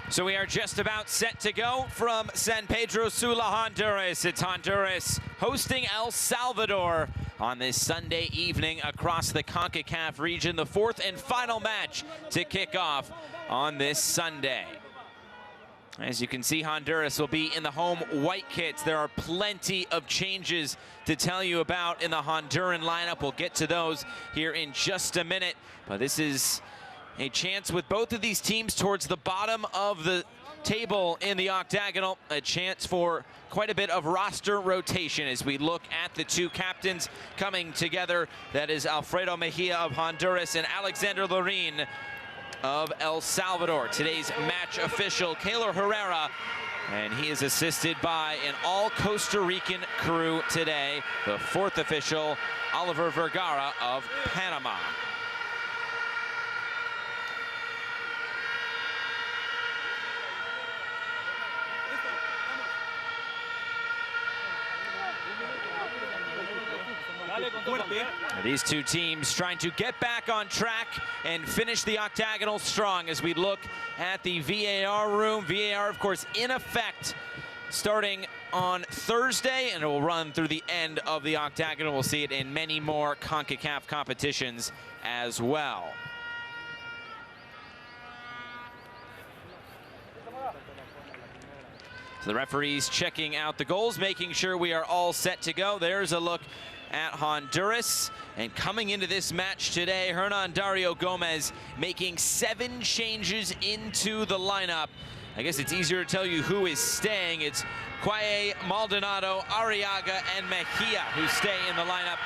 So we are just about set to go from San Pedro Sula, Honduras. It's Honduras hosting El Salvador on this Sunday evening across the Concacaf region. The fourth and final match to kick off on this Sunday. As you can see, Honduras will be in the home white kits. There are plenty of changes to tell you about in the Honduran lineup. We'll get to those here in just a minute. But this is a chance with both of these teams towards the bottom of the table in the octagonal. A chance for quite a bit of roster rotation as we look at the two captains coming together. That is Alfredo Mejia of Honduras and Alexander Lorin of El Salvador. Today's match official, Kaylor Herrera, and he is assisted by an all Costa Rican crew today. The fourth official, Oliver Vergara of Panama. These two teams trying to get back on track and finish the octagonal strong as we look at the VAR room. VAR, of course, in effect starting on Thursday, and it will run through the end of the octagonal. We'll see it in many more CONCACAF competitions as well. So the referees checking out the goals, making sure we are all set to go. There's a look at Honduras, and coming into this match today, Hernan Dario Gomez making 7 changes into the lineup. I guess it's easier to tell you who is staying. It's Quaye, Maldonado, Arriaga, and Mejia who stay in the lineup.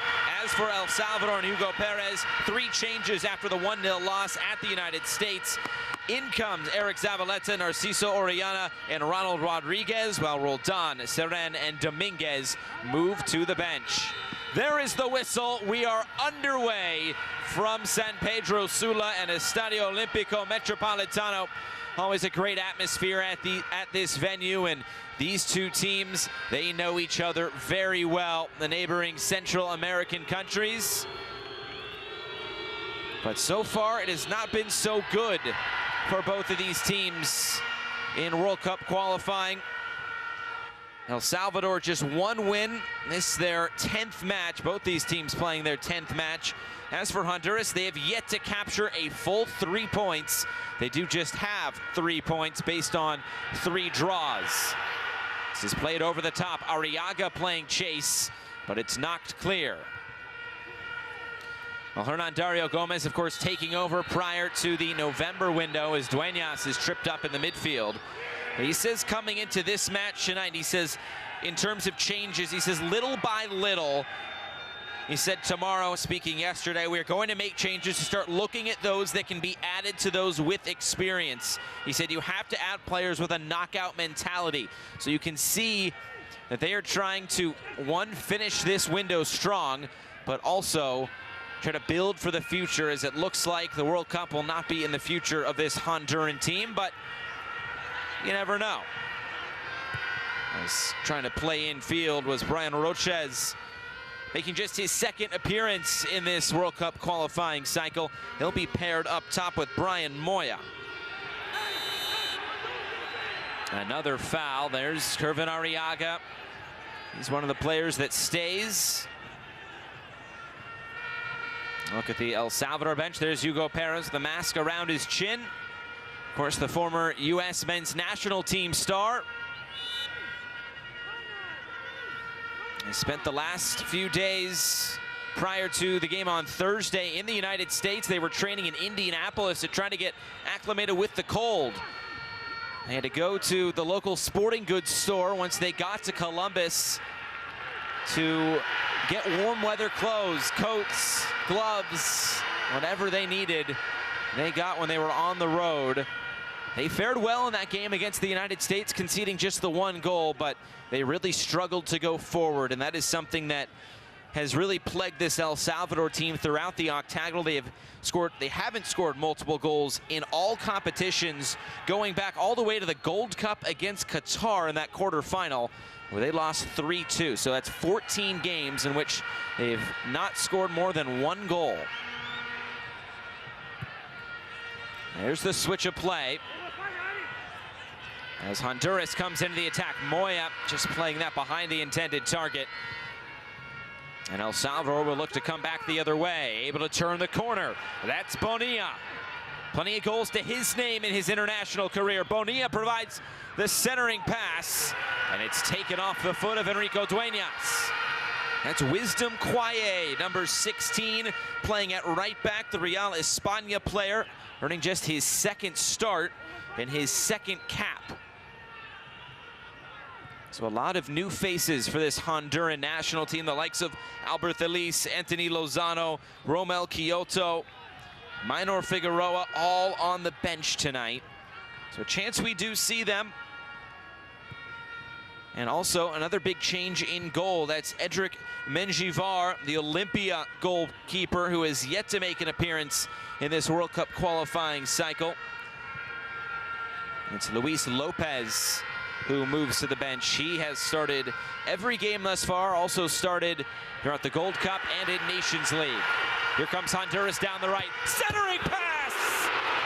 As for El Salvador and Hugo Perez, 3 changes after the 1-0 loss at the United States. In comes Eric Zavaleta, Narciso Orellana, and Ronald Rodriguez, while Roldan, Seren, and Dominguez move to the bench. There is the whistle. We are underway from San Pedro Sula and Estadio Olímpico Metropolitano. Always a great atmosphere at this venue, and these two teams, they know each other very well, the neighboring Central American countries. But so far, it has not been so good for both of these teams in World Cup qualifying. El Salvador just 1 win. This is their 10th match. Both these teams playing their 10th match. As for Honduras, they have yet to capture a full 3 points. They do just have 3 points based on 3 draws. This is played over the top. Arriaga playing chase, but it's knocked clear. Well, Hernan Dario Gomez, of course, taking over prior to the November window as Dueñas is tripped up in the midfield. He says coming into this match tonight, he says in terms of changes, he says little by little. He said tomorrow, speaking yesterday, we're going to make changes to start looking at those that can be added to those with experience. He said you have to add players with a knockout mentality. So you can see that they are trying to, one, finish this window strong, but also try to build for the future, as it looks like the World Cup will not be in the future of this Honduran team, but you never know. As trying to play in field was Brian Roches, making just his 2nd appearance in this World Cup qualifying cycle. He'll be paired up top with Brian Moya. Another foul. There's Kervin Arriaga. He's one of the players that stays. Look at the El Salvador bench. There's Hugo Perez, the mask around his chin. Of course, the former U.S. men's national team star. He spent the last few days prior to the game on Thursday in the United States. They were training in Indianapolis to try to get acclimated with the cold. They had to go to the local sporting goods store once they got to Columbus to get warm weather clothes, coats, gloves, whatever they needed, they got when they were on the road. They fared well in that game against the United States, conceding just the one goal, but they really struggled to go forward, and that is something that has really plagued this El Salvador team throughout the octagonal. They haven't scored multiple goals in all competitions, going back all the way to the Gold Cup against Qatar in that quarterfinal, where they lost 3-2. So that's 14 games in which they've not scored more than one goal. There's the switch of play as Honduras comes into the attack. Moya just playing that behind the intended target. And El Salvador will look to come back the other way, able to turn the corner. That's Bonilla. Plenty of goals to his name in his international career. Bonilla provides the centering pass, and it's taken off the foot of Enrico Dueñas. That's Wisdom Quaye, number 16, playing at right back, the Real España player, earning just his second start and his second cap. So a lot of new faces for this Honduran national team, the likes of Albert Elise, Anthony Lozano, Romel Kyoto, Minor Figueroa, all on the bench tonight. So a chance we do see them. And also another big change in goal. That's Edric Menjivar, the Olympia goalkeeper, who has yet to make an appearance in this World Cup qualifying cycle. It's Luis Lopez who moves to the bench. He has started every game thus far, also started throughout the Gold Cup and in Nations League. Here comes Honduras down the right, centering pass!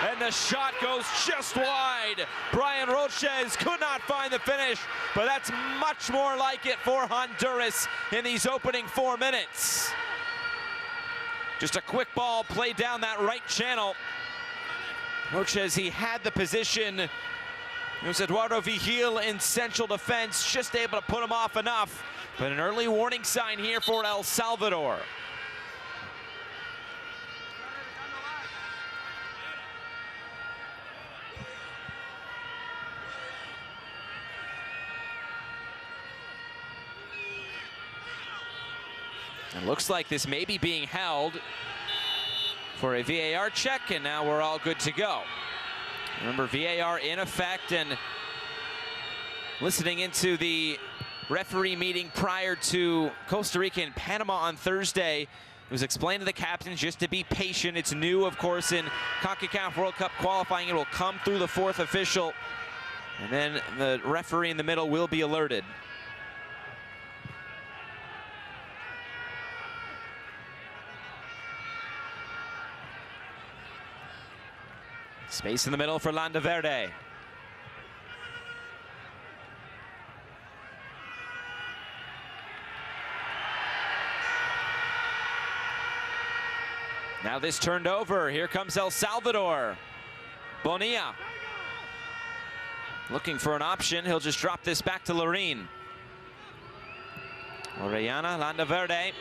And the shot goes just wide. Brian Roches could not find the finish, but that's much more like it for Honduras in these opening 4 minutes. Just a quick ball played down that right channel. Roches, he had the position. It was Eduardo Vigil in central defense, just able to put him off enough. But an early warning sign here for El Salvador. It looks like this may be being held for a VAR check, and now we're all good to go. Remember, VAR in effect, and listening into the referee meeting prior to Costa Rica and Panama on Thursday, it was explained to the captains just to be patient. It's new, of course, in Concacaf World Cup qualifying. It will come through the fourth official, and then the referee in the middle will be alerted. Space in the middle for Landaverde. Now this turned over. Here comes El Salvador. Bonilla looking for an option. He'll just drop this back to Larin. Orellana, Landaverde.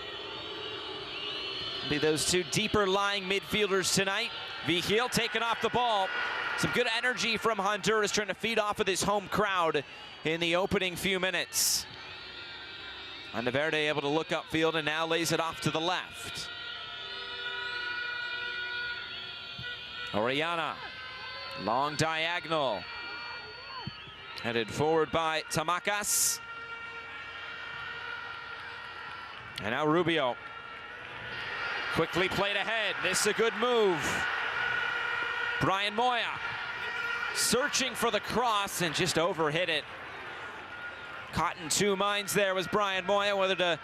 Be those two deeper lying midfielders tonight. Vigil taking off the ball. Some good energy from Honduras, trying to feed off of this home crowd in the opening few minutes. Landaverde able to look upfield and now lays it off to the left. Orellana, long diagonal. Headed forward by Tamacas. And now Rubio. Quickly played ahead. This is a good move. Brian Moya searching for the cross and just overhit it. Caught in two minds there was Brian Moya, whether to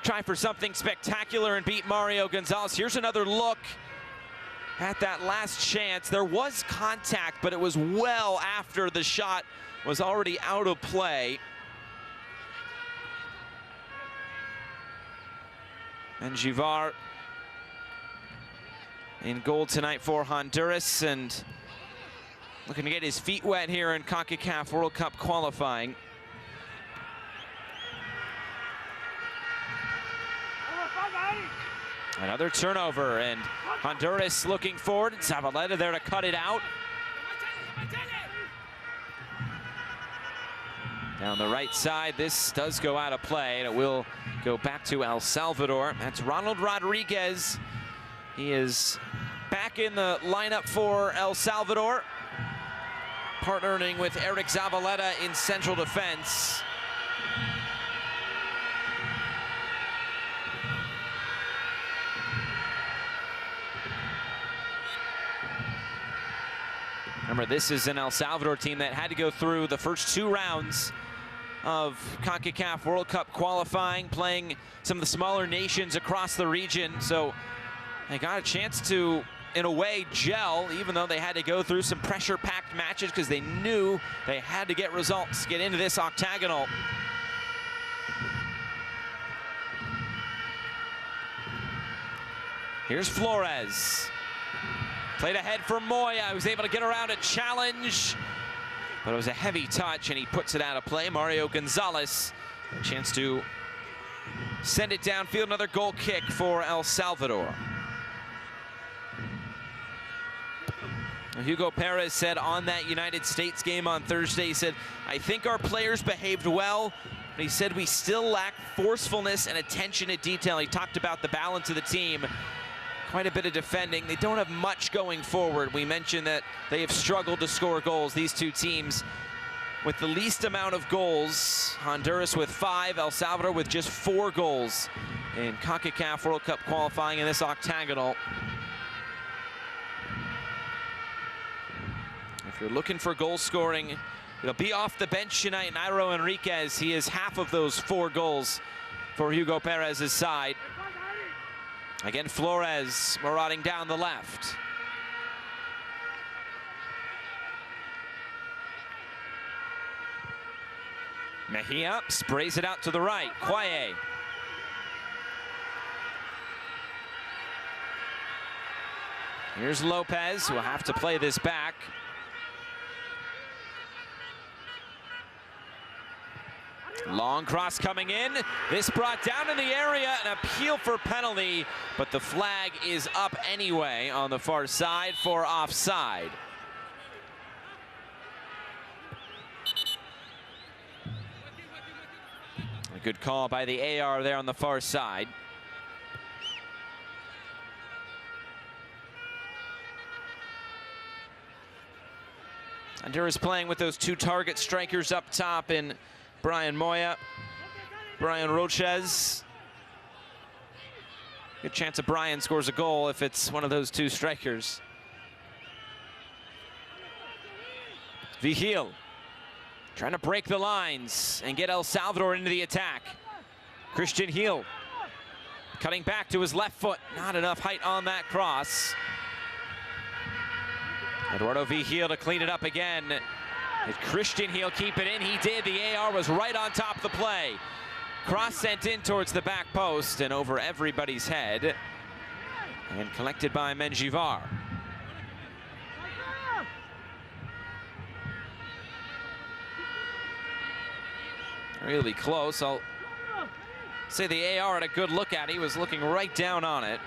try for something spectacular and beat Mario Gonzalez. Here's another look at that last chance. There was contact, but it was well after the shot was already out of play. And Givar in goal tonight for Honduras, and looking to get his feet wet here in Concacaf World Cup qualifying. Another turnover, and Honduras looking forward. Zavaleta there to cut it out. Down the right side, this does go out of play, and it will go back to El Salvador. That's Ronald Rodriguez. He is back in the lineup for El Salvador, partnering with Eric Zavaleta in central defense. Remember, this is an El Salvador team that had to go through the first 2 rounds of Concacaf World Cup qualifying, playing some of the smaller nations across the region. So they got a chance to, in a way, gel, even though they had to go through some pressure-packed matches because they knew they had to get results, get into this octagonal. Here's Flores. Played ahead for Moya, who was able to get around a challenge, but it was a heavy touch, and he puts it out of play. Mario Gonzalez, a chance to send it downfield. Another goal kick for El Salvador. Hugo Perez said on that United States game on Thursday, he said, I think our players behaved well, but he said we still lack forcefulness and attention to detail. He talked about the balance of the team. Quite a bit of defending. They don't have much going forward. We mentioned that they have struggled to score goals, these two teams, with the least amount of goals. Honduras with 5, El Salvador with just 4 goals in CONCACAF World Cup qualifying in this octagonal. If you're looking for goal scoring, it'll be off the bench tonight. Nairo Enriquez, he is half of those 4 goals for Hugo Perez's side. Again, Flores marauding down the left. Mejia sprays it out to the right. Quaye. Here's Lopez, who will have to play this back. Long cross coming in. This brought down in the area, an appeal for penalty, but the flag is up anyway on the far side for offside. A good call by the AR there on the far side. Honduras playing with those 2 target strikers up top in Brian Moya, Brian Roches. Good chance that Brian scores a goal if it's one of those 2 strikers. Vigil trying to break the lines and get El Salvador into the attack. Christian Gil cutting back to his left foot. Not enough height on that cross. Eduardo Vigil to clean it up again. Did Christian Gil keep it in? He did. The AR was right on top of the play. Cross sent in towards the back post and over everybody's head. And collected by Menjivar. Really close. I'll say the AR had a good look at it. He was looking right down on it.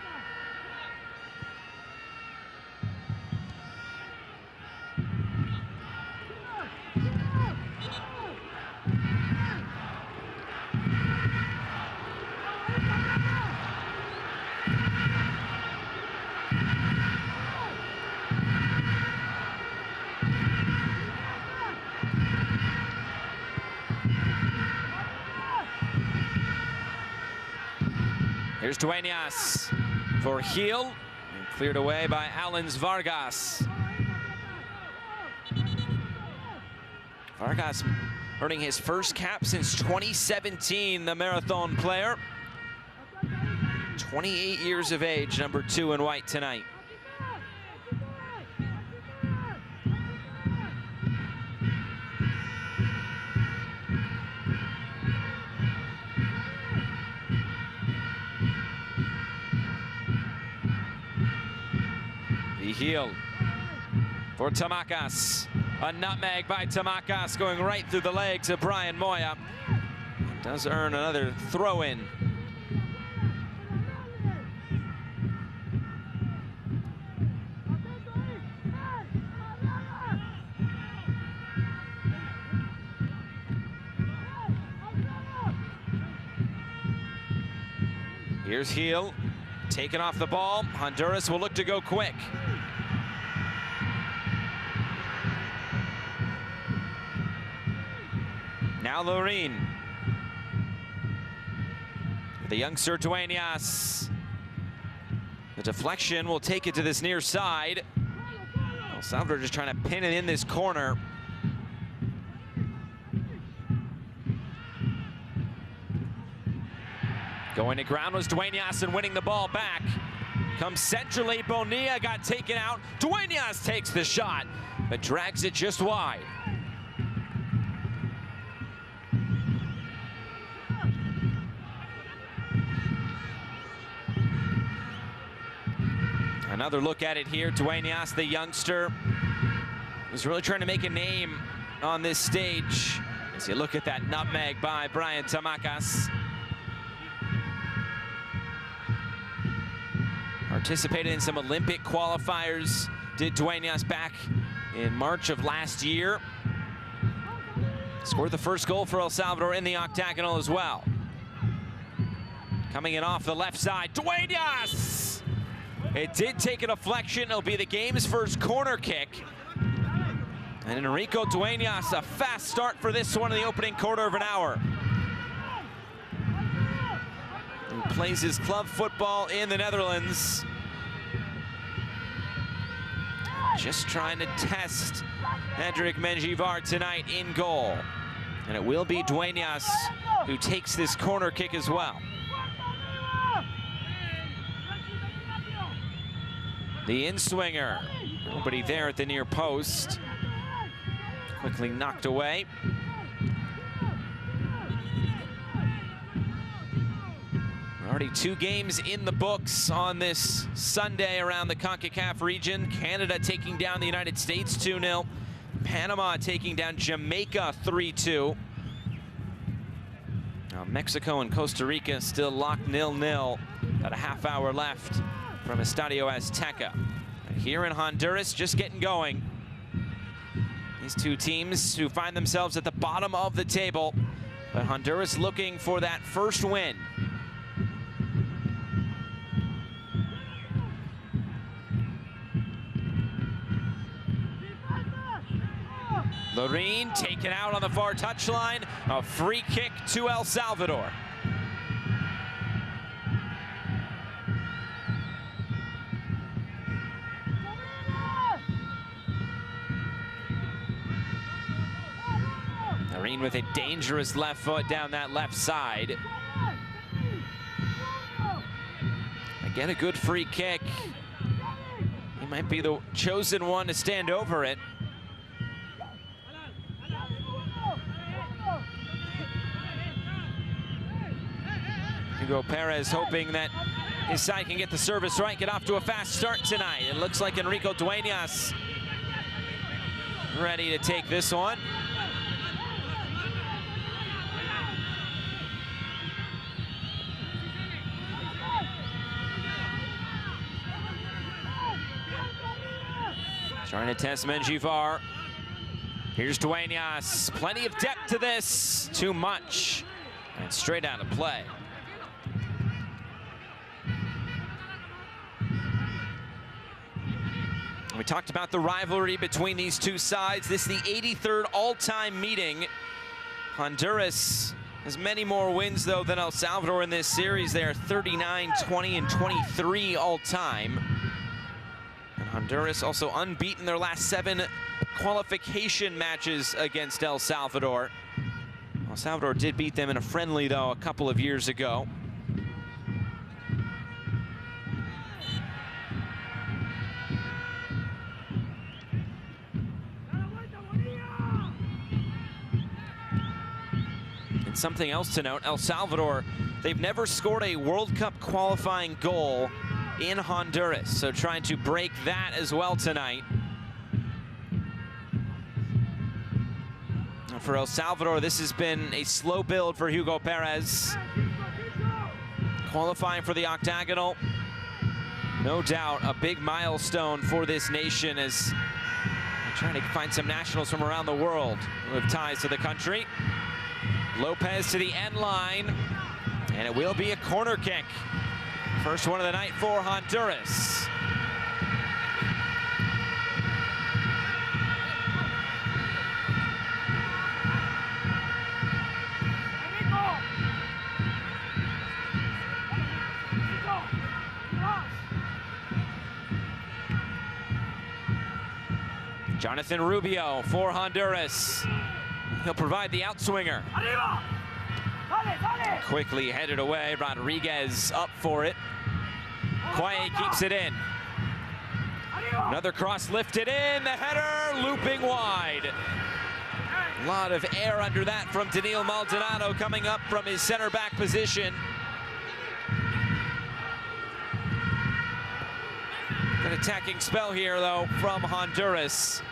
Here's Duenas for Gil, and cleared away by Alans Vargas. Vargas earning his first cap since 2017, the marathon player. 28 years of age, number 2 in white tonight. The heel for Tamacas. A nutmeg by Tamacas going right through the legs of Brian Moya. Does earn another throw-in. Here's Heel, taking off the ball. Honduras will look to go quick. Now Loreen. The youngster Dueñas. The deflection will take it to this near side. El Salvador just trying to pin it in this corner. Going to ground was Dueñas and winning the ball back. Comes centrally, Bonilla got taken out. Dueñas takes the shot, but drags it just wide. Another look at it here. Dueñas, the youngster, was really trying to make a name on this stage. As you look at that nutmeg by Brian Tamacas. Participated in some Olympic qualifiers, did Dueñas back in March of last year. Scored the first goal for El Salvador in the octagonal as well. Coming in off the left side, Dueñas! It did take a deflection. It'll be the game's first corner kick. And Enrico Dueñas, a fast start for this one in the opening quarter of an hour. He plays his club football in the Netherlands. Just trying to test Hendrik Menjivar tonight in goal. And it will be Dueñas who takes this corner kick as well. The in-swinger. Nobody there at the near post. Quickly knocked away. Already 2 games in the books on this Sunday around the Concacaf region. Canada taking down the United States 2-0. Panama taking down Jamaica 3-2. Now Mexico and Costa Rica still locked 0-0. About a half hour left from Estadio Azteca. And here in Honduras, just getting going. These two teams who find themselves at the bottom of the table. But Honduras looking for that first win. Loreen taken out on the far touchline. A free kick to El Salvador. Loreen with a dangerous left foot down that left side. Again, a good free kick. He might be the chosen one to stand over it. Hugo Perez hoping that his side can get the service right, get off to a fast start tonight. It looks like Enrico Dueñas ready to take this one. Trying to test Menjivar. Here's Dueñas. Plenty of depth to this. Too much. And straight out of play. We talked about the rivalry between these two sides. This is the 83rd all-time meeting. Honduras has many more wins, though, than El Salvador in this series. They are 39, 20, and 23 all-time. And Honduras also unbeaten their last 7 qualification matches against El Salvador. El Salvador did beat them in a friendly, though, a couple of years ago. Something else to note, El Salvador, they've never scored a World Cup qualifying goal in Honduras. So trying to break that as well tonight. For El Salvador, this has been a slow build for Hugo Perez. Qualifying for the octagonal, no doubt a big milestone for this nation as they're trying to find some nationals from around the world who have ties to the country. Lopez to the end line, and it will be a corner kick. First one of the night for Honduras. Jonathan Rubio for Honduras. He'll provide the outswinger. Quickly headed away. Rodriguez up for it. Quaye keeps it in. Another cross lifted in. The header looping wide. A lot of air under that from Daniil Maldonado coming up from his center back position. An attacking spell here, though, from Honduras.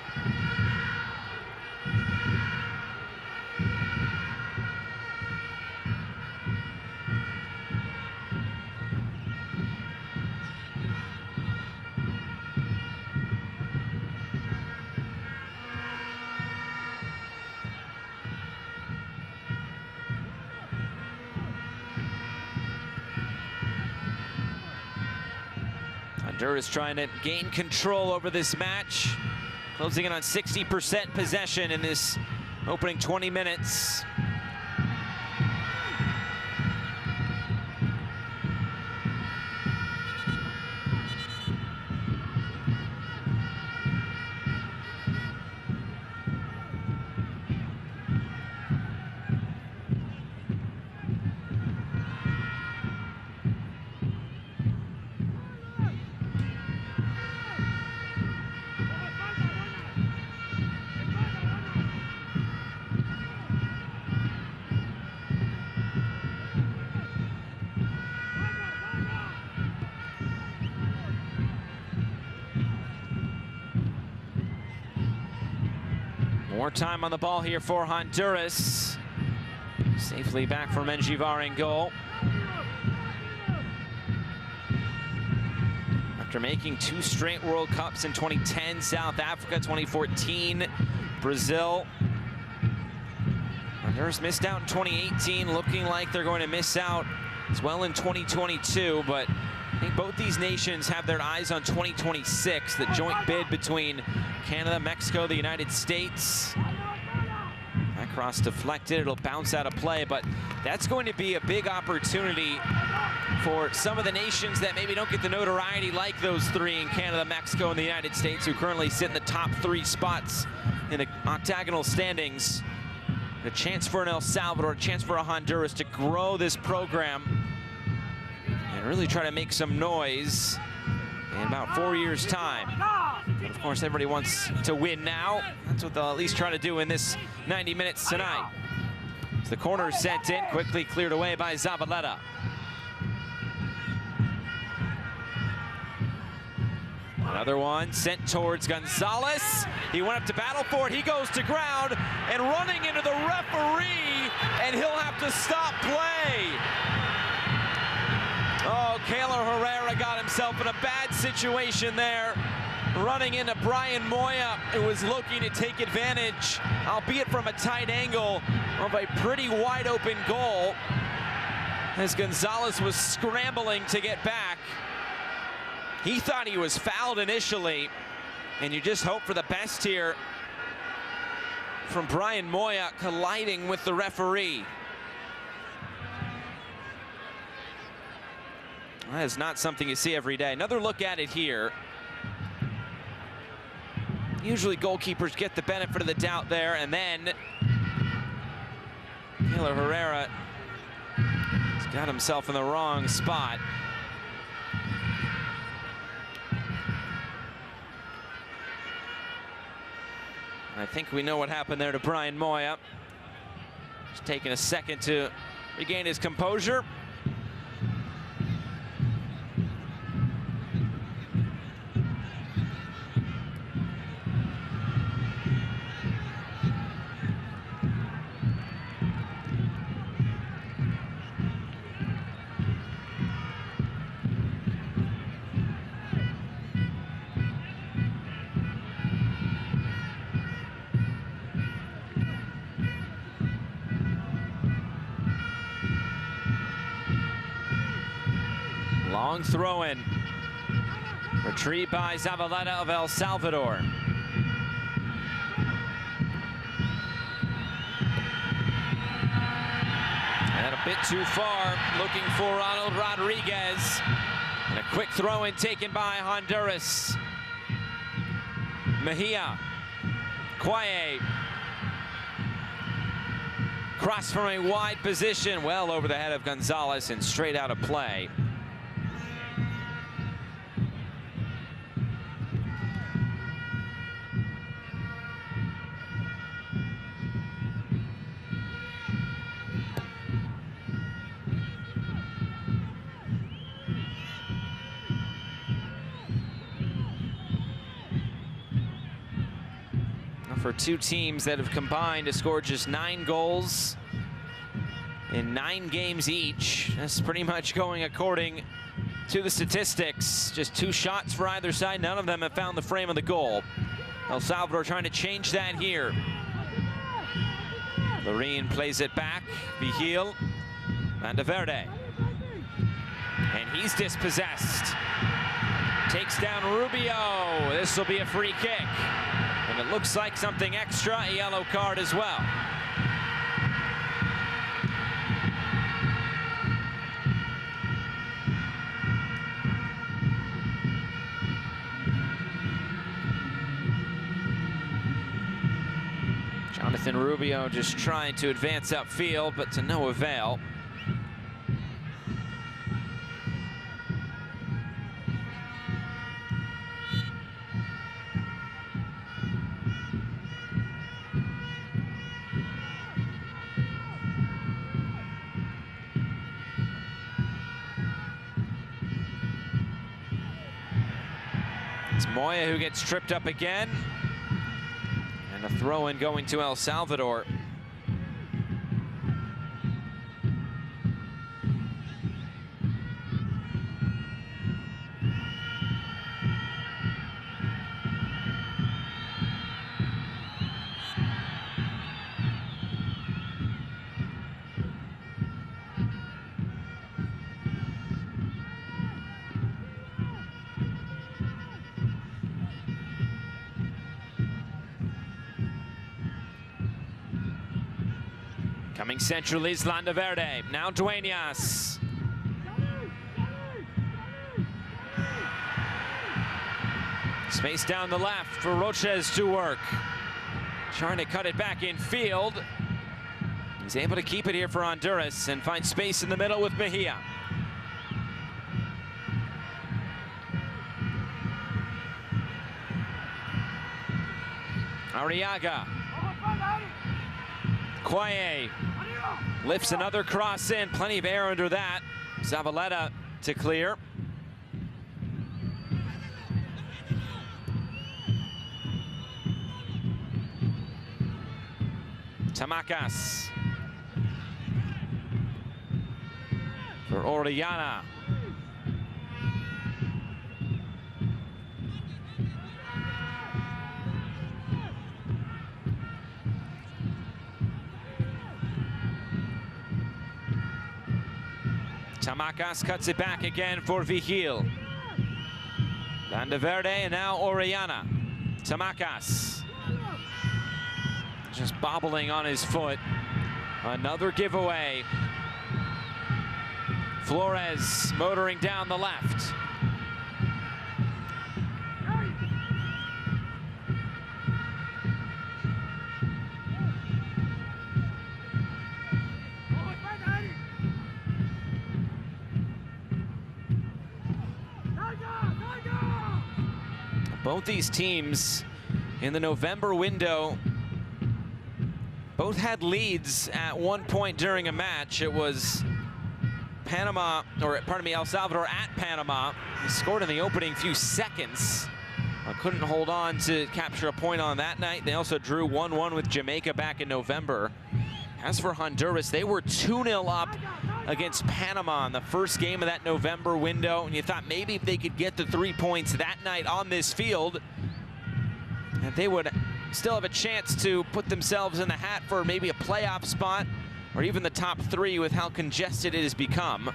Honduras trying to gain control over this match, closing in on 60% possession in this opening 20 minutes. More time on the ball here for Honduras. Safely back from Menjivar in goal. After making 2 straight World Cups in 2010, South Africa, 2014, Brazil. Honduras missed out in 2018, looking like they're going to miss out as well in 2022, but I think both these nations have their eyes on 2026, the joint bid between Canada, Mexico, the United States. That cross deflected, it'll bounce out of play, but that's going to be a big opportunity for some of the nations that maybe don't get the notoriety like those 3 in Canada, Mexico, and the United States, who currently sit in the top 3 spots in the octagonal standings. A chance for an El Salvador, a chance for a Honduras to grow this program and really try to make some noise in about 4 years' time. But of course, everybody wants to win now. That's what they'll at least try to do in this 90 minutes tonight. So the corner sent in, quickly cleared away by Zabaleta. Another one sent towards Gonzalez. He went up to battle for it. He goes to ground and running into the referee, and he'll have to stop play. Oh, Keylor Herrera got himself in a bad situation there, running into Brian Moya, who was looking to take advantage, albeit from a tight angle, of a pretty wide open goal, as Gonzalez was scrambling to get back. He thought he was fouled initially, and you just hope for the best here from Brian Moya colliding with the referee. That is not something you see every day. Another look at it here. Usually goalkeepers get the benefit of the doubt there, and then Keylor Herrera has got himself in the wrong spot. I think we know what happened there to Brian Moya. Just taking a second to regain his composure. Long throw in. Retrieved by Zavaleta of El Salvador. And a bit too far, looking for Ronald Rodriguez. And a quick throw in taken by Honduras. Mejia. Quaye. Cross from a wide position, well over the head of Gonzalez and straight out of play. For two teams that have combined to score just 9 goals in 9 games each. That's pretty much going according to the statistics. Just 2 shots for either side. None of them have found the frame of the goal. El Salvador trying to change that here. Loreen plays it back. Vigil. Landaverde. And he's dispossessed. Takes down Rubio. This will be a free kick. And it looks like something extra, a yellow card as well. Jonathan Rubio just trying to advance upfield, but to no avail. It's Moya who gets tripped up again. And a throw-in going to El Salvador. Coming centrally is Landaverde. Now Dueñas. Space down the left for Roches to work. Trying to cut it back in field. He's able to keep it here for Honduras and find space in the middle with Mejia. Arriaga. Quaye lifts another cross in, plenty of air under that. Zavaleta to clear. Tamacas for Orellana. Tamacas cuts it back again for Vigil. Landaverde and now Orellana. Tamacas. Just bobbling on his foot. Another giveaway. Flores motoring down the left. Both these teams in the November window both had leads at one point during a match. It was Panama, or pardon me, El Salvador at Panama. He scored in the opening few seconds. Couldn't hold on to capture a point on that night. They also drew 1-1 with Jamaica back in November. As for Honduras, they were 2-0 up against Panama in the first game of that November window. And you thought maybe if they could get the 3 points that night on this field, that they would still have a chance to put themselves in the hat for maybe a playoff spot or even the top 3 with how congested it has become.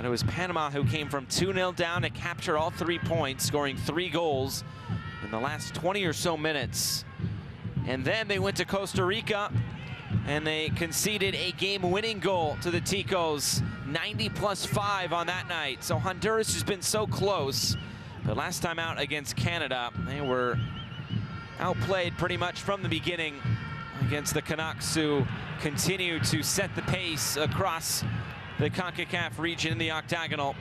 And it was Panama who came from 2-0 down to capture all 3 points, scoring 3 goals in the last 20 or so minutes. And then they went to Costa Rica and they conceded a game-winning goal to the Ticos, 90+5 on that night. So Honduras has been so close, but last time out against Canada, they were outplayed pretty much from the beginning against the Canucks, who continue to set the pace across the Concacaf region in the octagonal.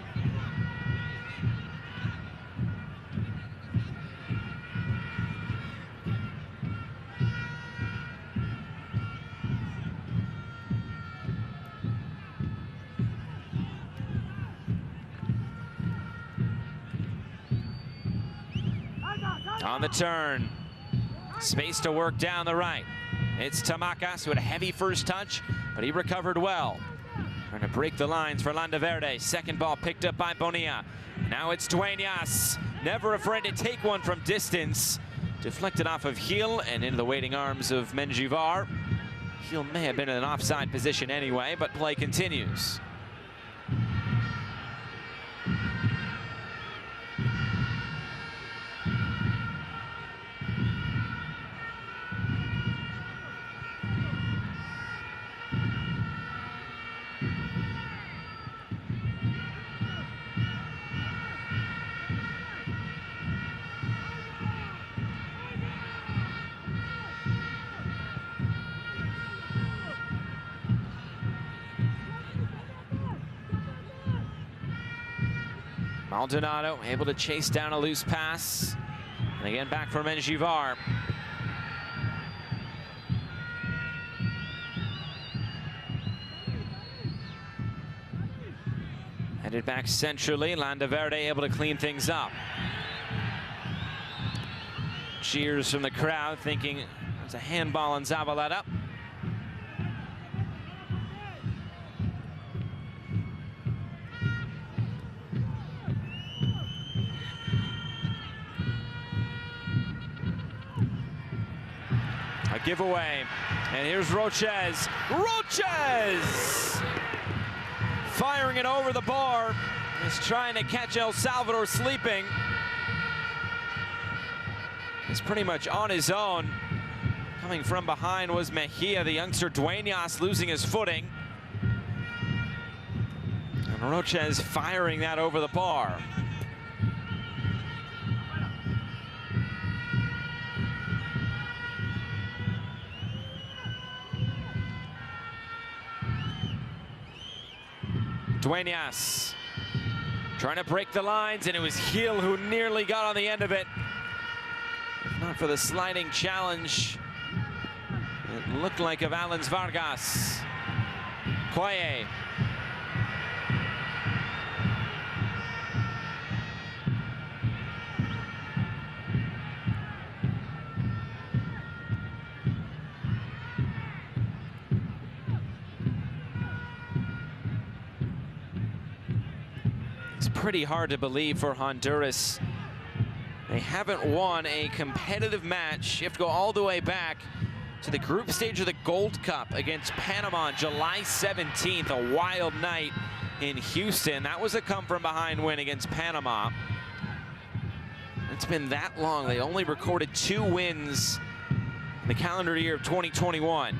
On the turn, space to work down the right. It's Tamacas who had a heavy first touch, but he recovered well. Trying to break the lines for Landaverde. Second ball picked up by Bonilla. Now it's Dueñas, never afraid to take one from distance. Deflected off of Gil and into the waiting arms of Menjivar. Gil may have been in an offside position anyway, but play continues. Maldonado able to chase down a loose pass. And again, back for Menjivar. Headed back centrally, Landaverde able to clean things up. Cheers from the crowd, thinking it's a handball on Zavaleta. A giveaway, and here's Roches. Roches! Firing it over the bar. He's trying to catch El Salvador sleeping. He's pretty much on his own. Coming from behind was Mejia, the youngster Dueñas losing his footing. And Roches firing that over the bar. Dueñas trying to break the lines, and it was Gil who nearly got on the end of it. If not for the sliding challenge, it looked like a Valens Vargas. Quaye. Pretty hard to believe for Honduras. They haven't won a competitive match. You have to go all the way back to the group stage of the Gold Cup against Panama on July 17th, a wild night in Houston. That was a come-from-behind win against Panama. It's been that long. They only recorded 2 wins in the calendar year of 2021.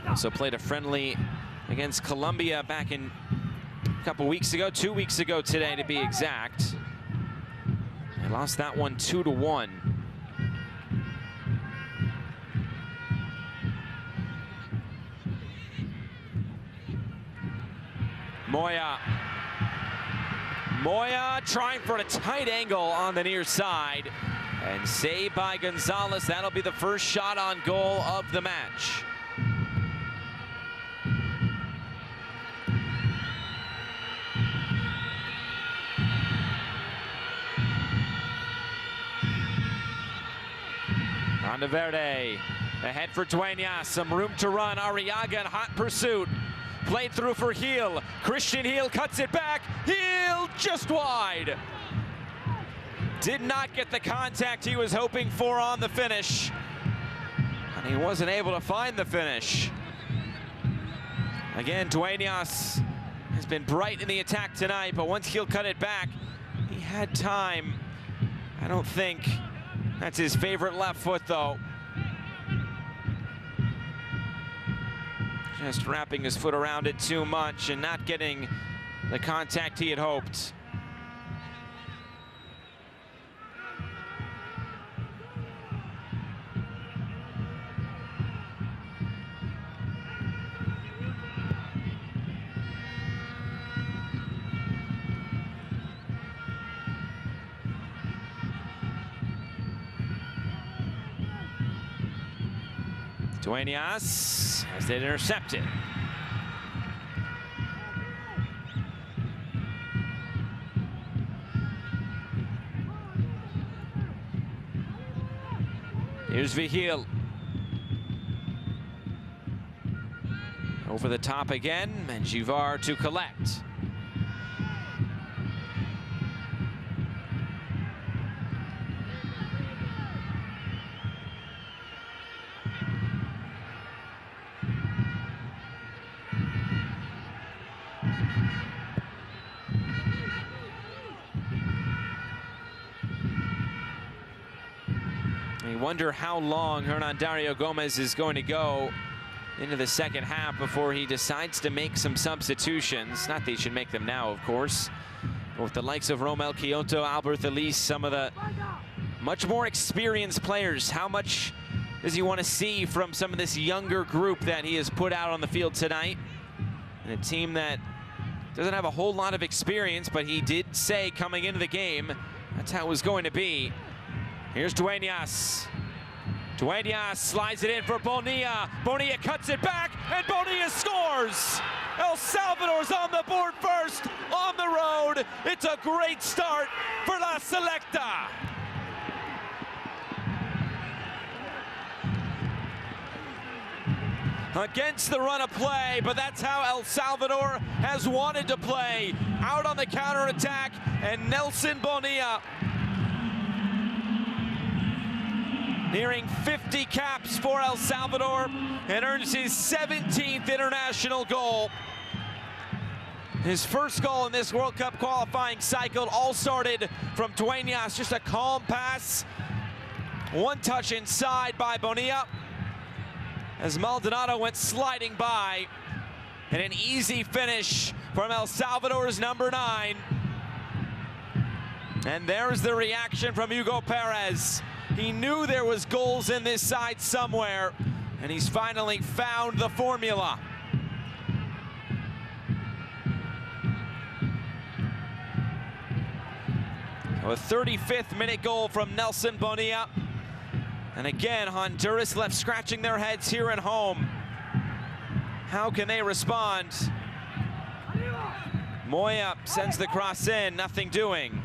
Also played a friendly against Colombia back in a couple weeks ago, 2 weeks ago today to be exact. They lost that one 2-1. Moya. Moya trying for a tight angle on the near side. And saved by Gonzalez. That'll be the first shot on goal of the match. Landaverde ahead for Dueñas, some room to run. Arriaga in hot pursuit. Played through for Gil. Christian Gil cuts it back. Gil just wide. did not get the contact he was hoping for on the finish. And he wasn't able to find the finish. Again, Dueñas has been bright in the attack tonight, but once he'll cut it back, he had time. I don't think that's his favorite left foot, though. Just wrapping his foot around it too much and not getting the contact he had hoped. Dueñas has it intercepted. Here's Vigil. Over the top again, and Givar to collect. I wonder how long Hernandario Gomez is going to go into the second half before he decides to make some substitutions. Not that he should make them now, of course. But with the likes of Romel Quioto, Albert Elise, some of the much more experienced players, how much does he want to see from some of this younger group that he has put out on the field tonight? And a team that doesn't have a whole lot of experience, but he did say coming into the game, that's how it was going to be. Here's Dueñas. Dueñas slides it in for Bonilla. Bonilla cuts it back, and Bonilla scores! El Salvador's on the board first, on the road. It's a great start for La Selecta. Against the run of play, but that's how El Salvador has wanted to play. Out on the counterattack, and Nelson Bonilla nearing 50 caps for El Salvador and earns his 17th international goal. His first goal in this World Cup qualifying cycle all started from Dueñas, just a calm pass. One touch inside by Bonilla as Maldonado went sliding by, and an easy finish from El Salvador's number 9. And there's the reaction from Hugo Perez. He knew there was goals in this side somewhere, and he's finally found the formula. So a 35th minute goal from Nelson Bonilla. And again, Honduras left scratching their heads here at home. How can they respond? Moya sends the cross in, nothing doing.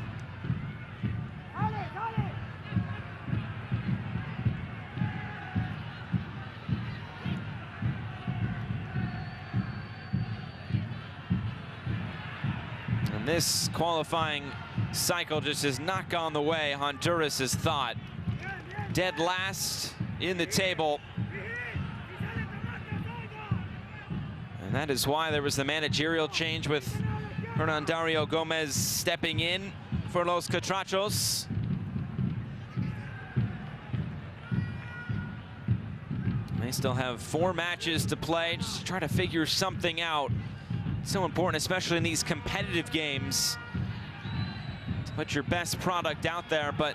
And this qualifying cycle just has not gone the way Honduras has thought. Dead last in the table. And that is why there was the managerial change with Hernandario Gomez stepping in for Los Catrachos. They still have 4 matches to play, just try to figure something out. It's so important, especially in these competitive games, to put your best product out there. But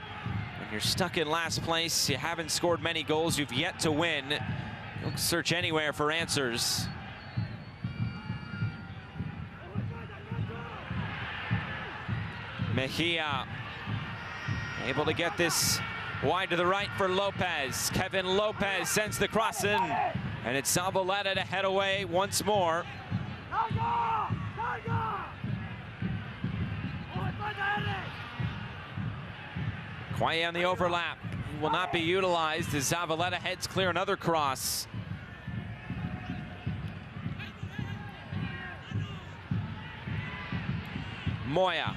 when you're stuck in last place, you haven't scored many goals, you've yet to win, you'll search anywhere for answers. Mejia able to get this wide to the right for Lopez. Kevin Lopez sends the cross in, and it's Zavaleta to head away once more. Quay on the overlap. He will not be utilized as Zavaleta heads clear another cross. Moya.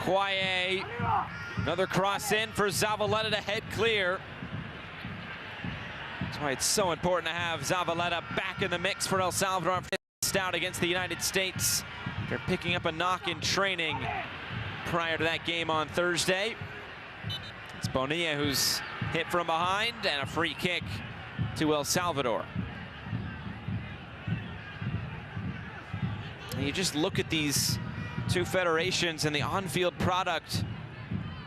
Quaye, another cross in for Zavaleta to head clear. That's why it's so important to have Zavaleta back in the mix for El Salvador after missed out against the United States. They're picking up a knock in training prior to that game on Thursday. It's Bonilla who's hit from behind, and a free kick to El Salvador. And you just look at these two federations and the on-field product.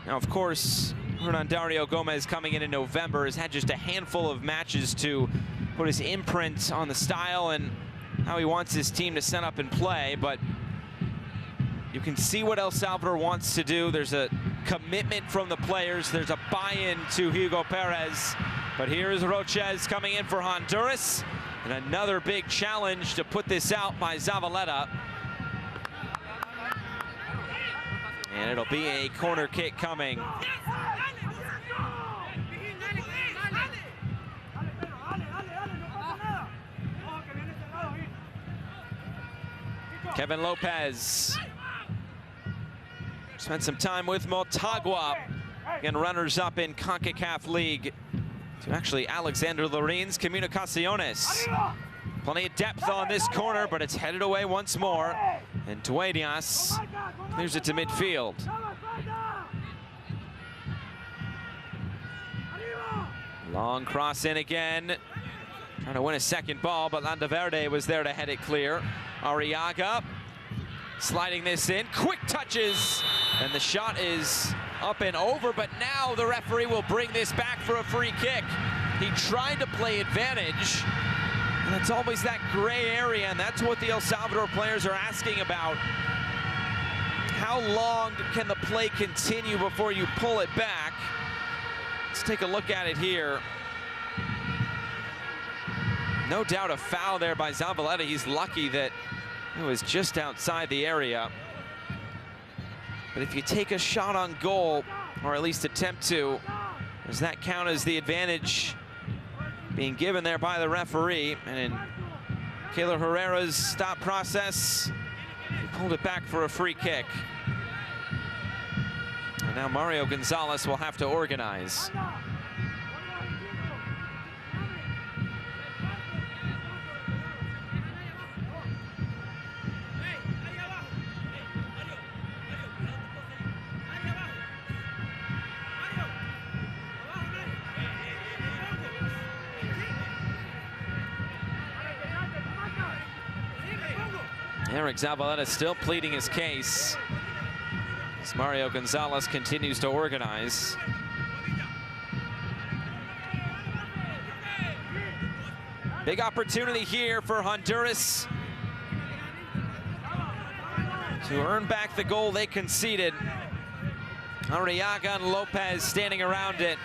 Now, of course, Hernandario Gomez coming in November has had just a handful of matches to put his imprint on the style and how he wants his team to set up and play, but you can see what El Salvador wants to do. There's a commitment from the players. There's a buy-in to Hugo Perez. But here is Roches coming in for Honduras. And another big challenge to put this out by Zavaleta. And it'll be a corner kick coming. Kevin Lopez spent some time with Motagua, again runners-up in Concacaf League, to actually Alexander Loren's Comunicaciones. Plenty of depth on this corner, but it's headed away once more. And Dueñas clears it to midfield. Long cross in again. Trying to win a second ball, but Landaverde was there to head it clear. Arriaga sliding this in. Quick touches. And the shot is up and over, but now the referee will bring this back for a free kick. He tried to play advantage, and it's always that gray area, and that's what the El Salvador players are asking about. How long can the play continue before you pull it back? Let's take a look at it here. No doubt a foul there by Zavaleta. He's lucky that it was just outside the area. But if you take a shot on goal, or at least attempt to, does that count as the advantage being given there by the referee? And in Keylor Herrera's stop process, he pulled it back for a free kick. And now Mario Gonzalez will have to organize. Eric Zavaleta still pleading his case as Mario Gonzalez continues to organize. Big opportunity here for Honduras to earn back the goal they conceded. Arriaga and Lopez standing around it.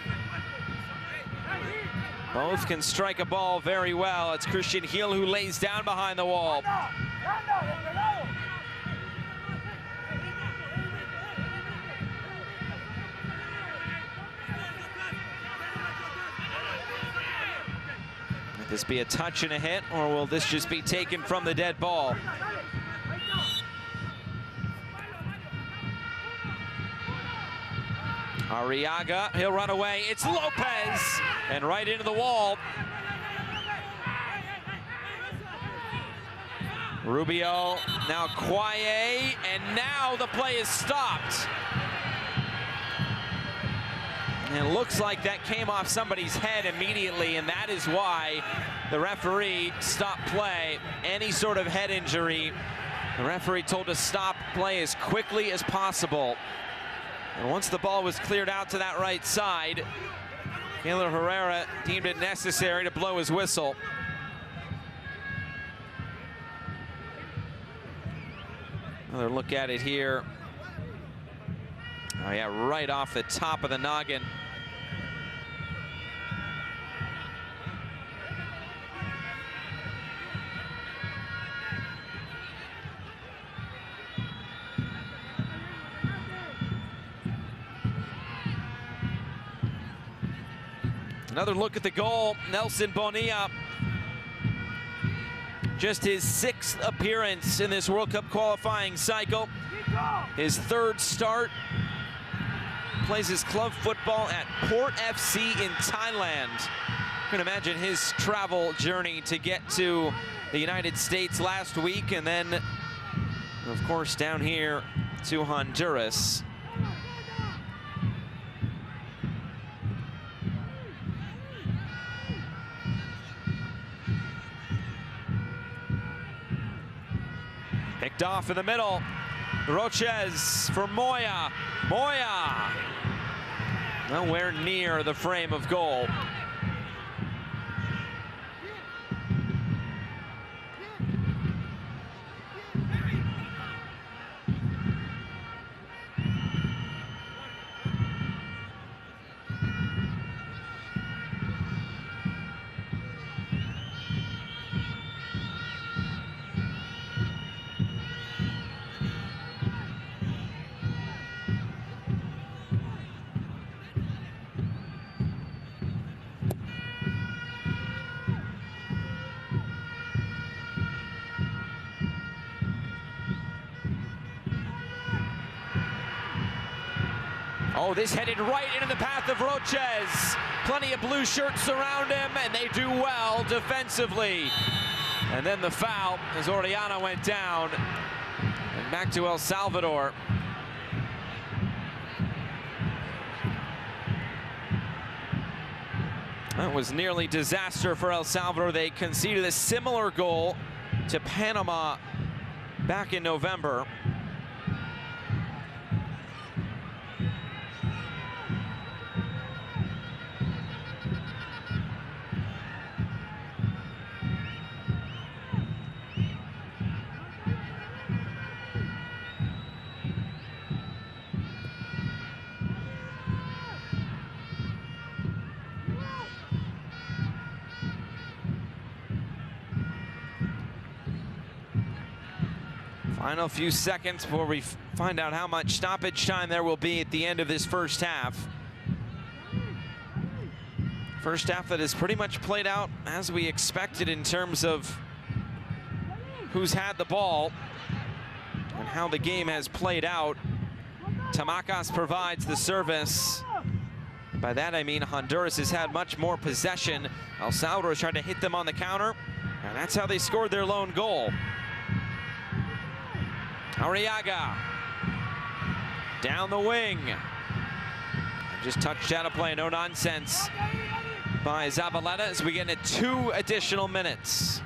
Both can strike a ball very well. It's Christian Gil who lays down behind the wall. Will this be a touch and a hit, or will this just be taken from the dead ball? Arriaga, he'll run away. It's Lopez, and right into the wall. Rubio, now Quaye, and now the play is stopped. And it looks like that came off somebody's head immediately, and that is why the referee stopped play. Any sort of head injury, the referee told to stop play as quickly as possible. And once the ball was cleared out to that right side, Keylor Herrera deemed it necessary to blow his whistle. Another look at it here. Oh yeah, right off the top of the noggin. Another look at the goal. Nelson Bonilla just his 6th appearance in this World Cup qualifying cycle. His 3rd start. Plays his club football at Port FC in Thailand. You can imagine his travel journey to get to the United States last week, and then, of course, down here to Honduras. Picked off in the middle. Roches for Moya. Moya! Nowhere near the frame of goal. Oh, this headed right into the path of Roches. Plenty of blue shirts surround him, and they do well defensively. And then the foul as Orellana went down. And back to El Salvador. That was nearly disaster for El Salvador. They conceded a similar goal to Panama back in November. Final few seconds before we find out how much stoppage time there will be at the end of this first half. First half that has pretty much played out as we expected in terms of who's had the ball and how the game has played out. Tamacas provides the service. By that I mean Honduras has had much more possession. El Salvador is trying to hit them on the counter, and that's how they scored their lone goal. Arriaga down the wing. Just touched out of play, no nonsense by Zabaleta as we get into 2 additional minutes.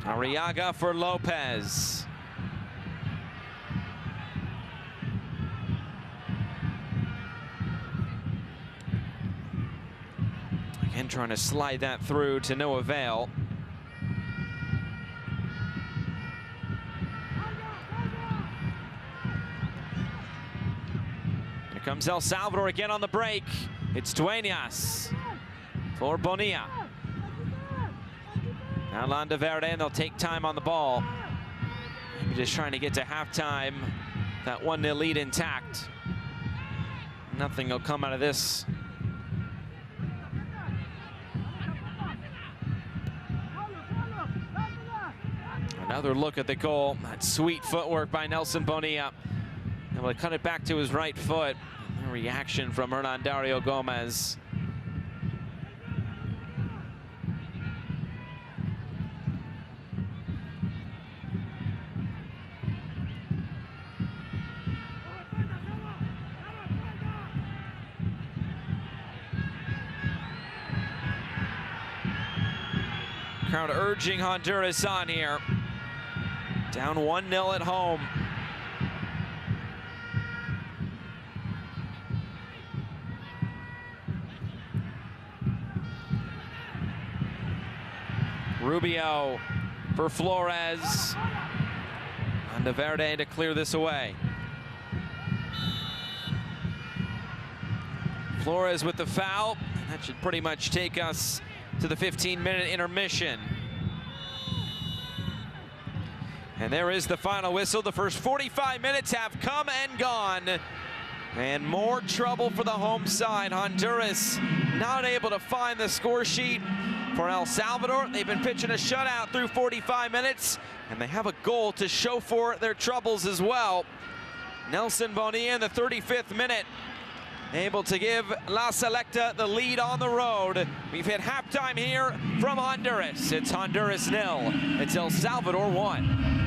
Arriaga for Lopez. Again, trying to slide that through to no avail. Here comes El Salvador again on the break. It's Dueñas for Bonilla. Now Landaverde, and they'll take time on the ball. Maybe just trying to get to halftime, that 1-0 lead intact. Nothing will come out of this. Another look at the goal. That sweet footwork by Nelson Bonilla. Able to cut it back to his right foot. A reaction from Hernan Dario Gomez. Crowd urging Honduras on here. Down 1-0 at home. Rubio for Flores. Landaverde to clear this away. Flores with the foul. That should pretty much take us to the 15-minute intermission. And there is the final whistle. The first 45 minutes have come and gone. And more trouble for the home side. Honduras not able to find the score sheet for El Salvador. They've been pitching a shutout through 45 minutes, and they have a goal to show for their troubles as well. Nelson Bonilla in the 35th minute, able to give La Selecta the lead on the road. We've hit halftime here from Honduras. It's Honduras 0. It's El Salvador 1.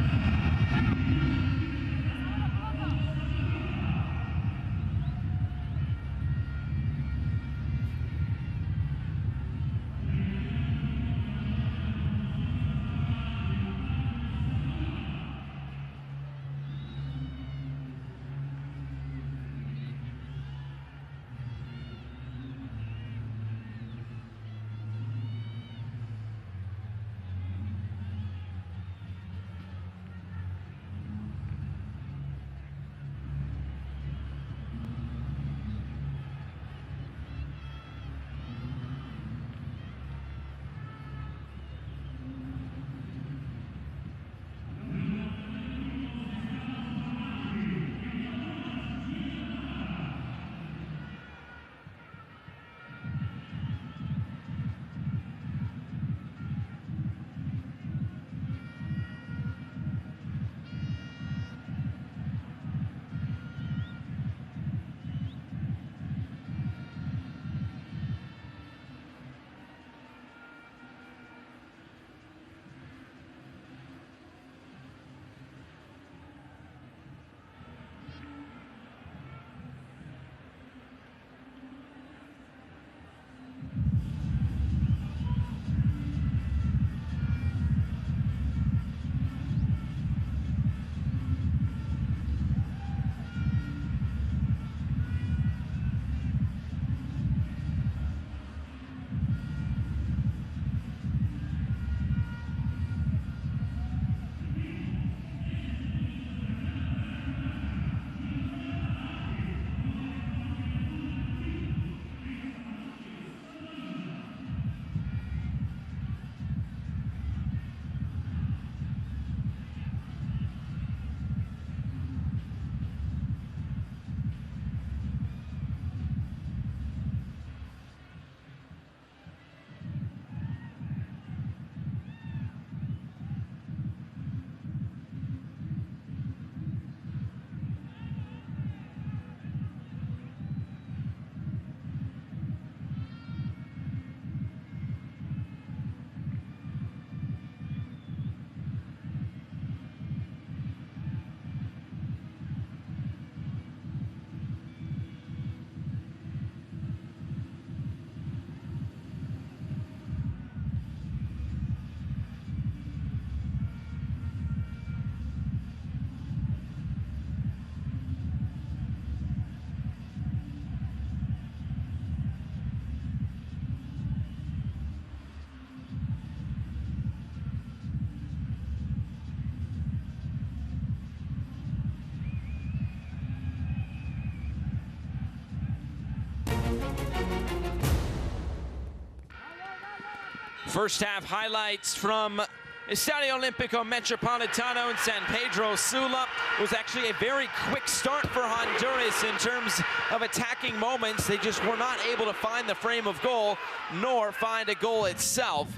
First half highlights from Estadio Olímpico Metropolitano in San Pedro Sula. It was actually a very quick start for Honduras in terms of attacking moments. They just were not able to find the frame of goal, nor find a goal itself.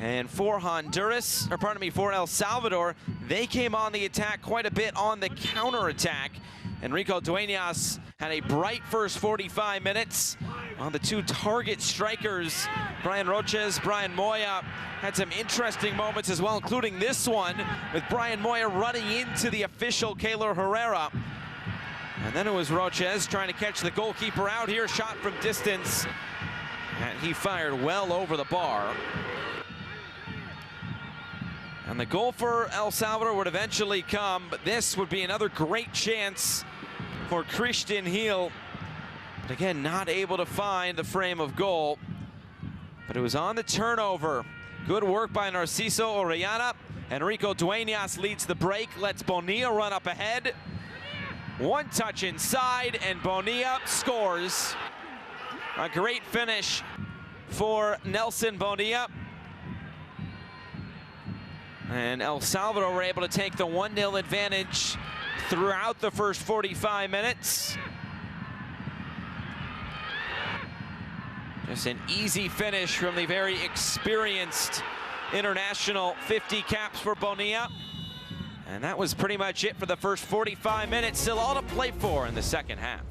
And for Honduras, or pardon me, for El Salvador, they came on the attack quite a bit on the counter-attack. Enrico Dueñas had a bright first 45 minutes. On the two target strikers, Brian Roches, Brian Moya, had some interesting moments as well, including this one with Brian Moya running into the official Keylor Herrera. And then it was Roches trying to catch the goalkeeper out here, shot from distance, and he fired well over the bar. And the goal for El Salvador would eventually come, but this would be another great chance for Christian Gil. But again, not able to find the frame of goal. But it was on the turnover. Good work by Narciso Orellana. Enrico Dueñas leads the break, lets Bonilla run up ahead. One touch inside, and Bonilla scores. A great finish for Nelson Bonilla. And El Salvador were able to take the 1-0 advantage throughout the first 45 minutes. Just an easy finish from the very experienced international 50 caps for Bonilla. And that was pretty much it for the first 45 minutes. Still all to play for in the second half.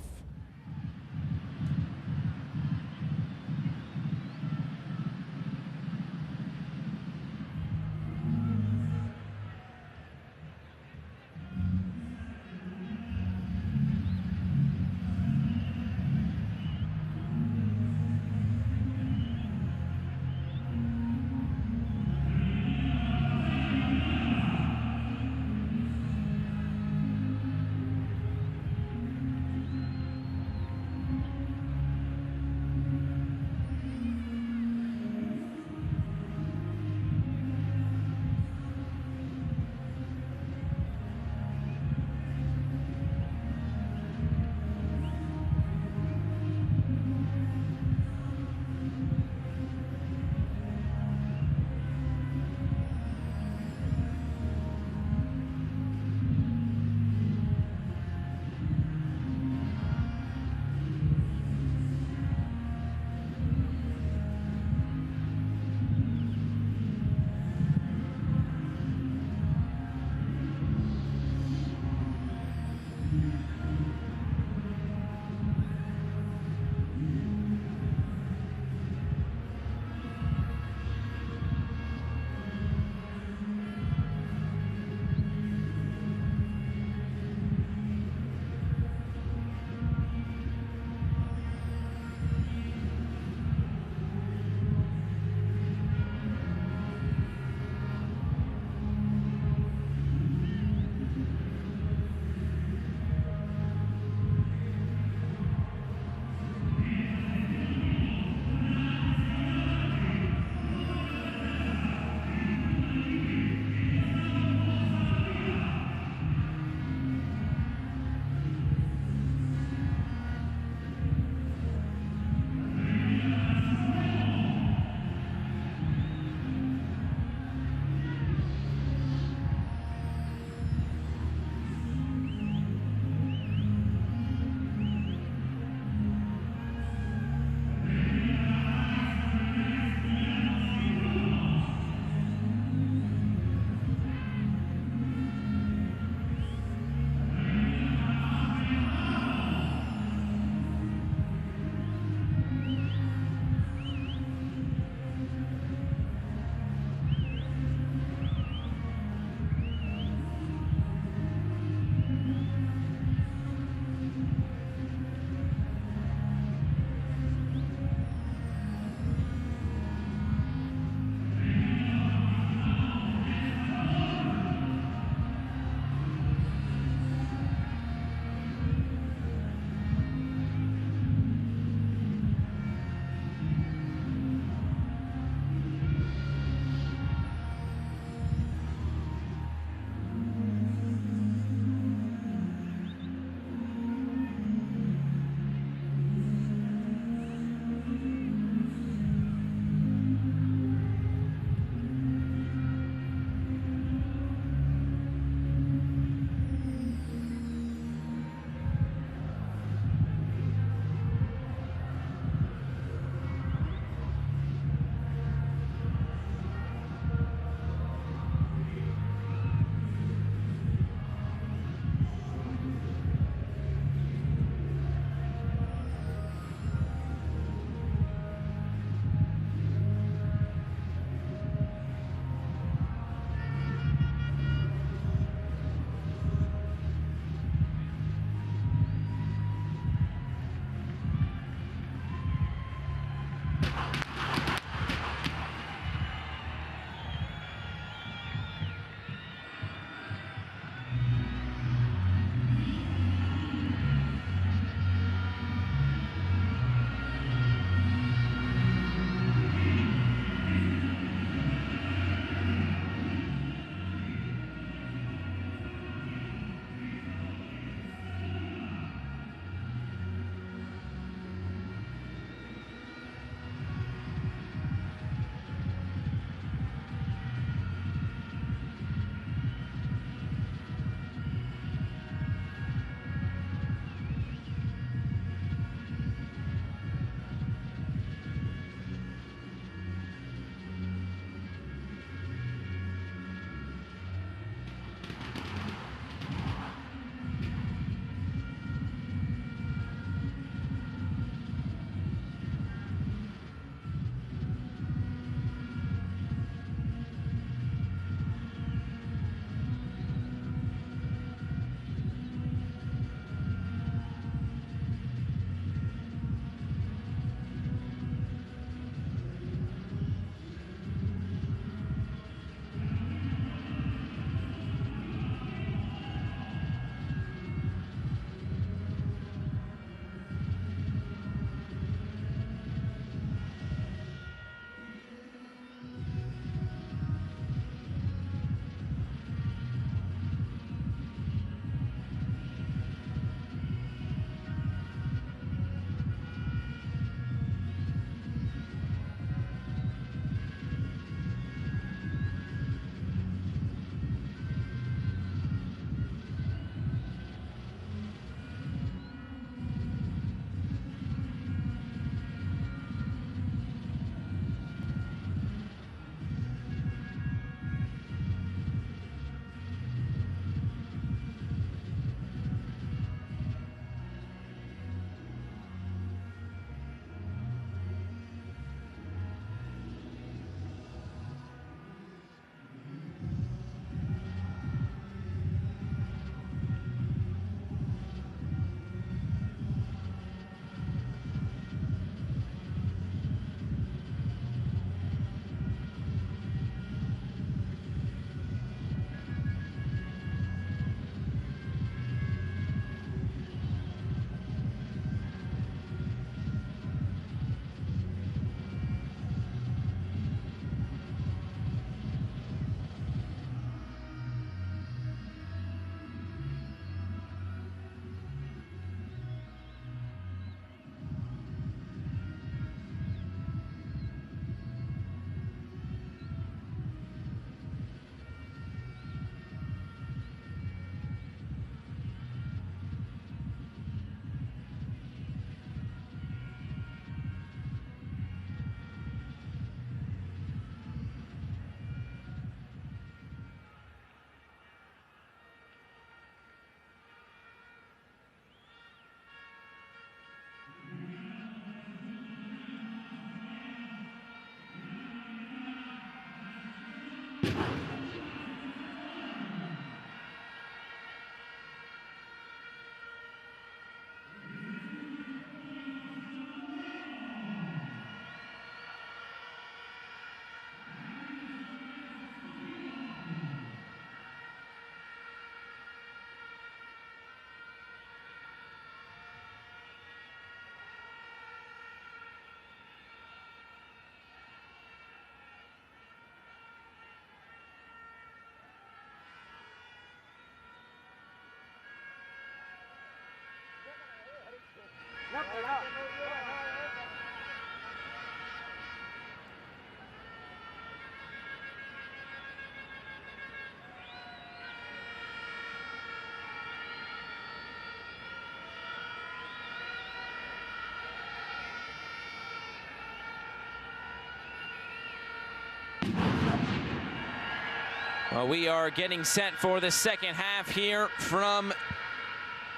Well, we are getting set for the second half here from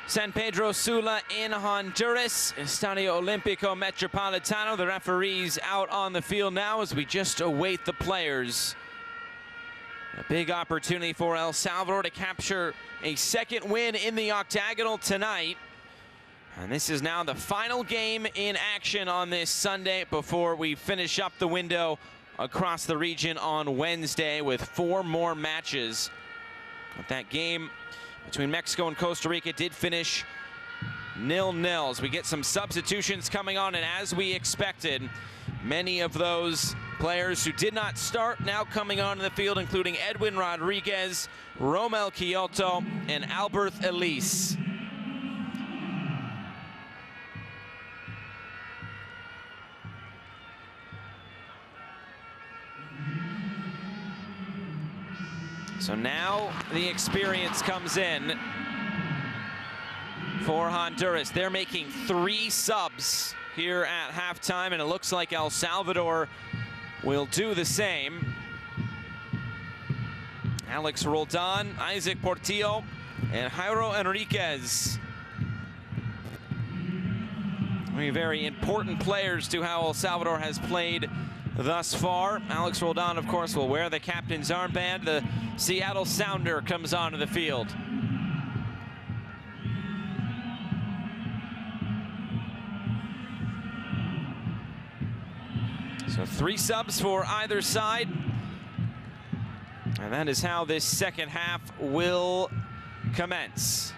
San Pedro Sula in Honduras. Estadio Olímpico Metropolitano. The referees out on the field now as we just await the players. A big opportunity for El Salvador to capture a second win in the octagonal tonight. And this is now the final game in action on this Sunday before we finish up the window across the region on Wednesday with 4 more matches. But that game between Mexico and Costa Rica did finish 0-0 as we get some substitutions coming on, and as we expected, many of those players who did not start now coming onto the field, including Edwin Rodriguez, Romel Kyoto, and Albert Elise. So now the experience comes in for Honduras. They're making 3 subs here at halftime, and it looks like El Salvador will do the same. Alex Roldan, Isaac Portillo, and Jairo Enriquez. Very important players to how El Salvador has played thus far. Alex Roldan, of course, will wear the captain's armband. The Seattle Sounder comes onto the field. So 3 subs for either side. And that is how this second half will commence.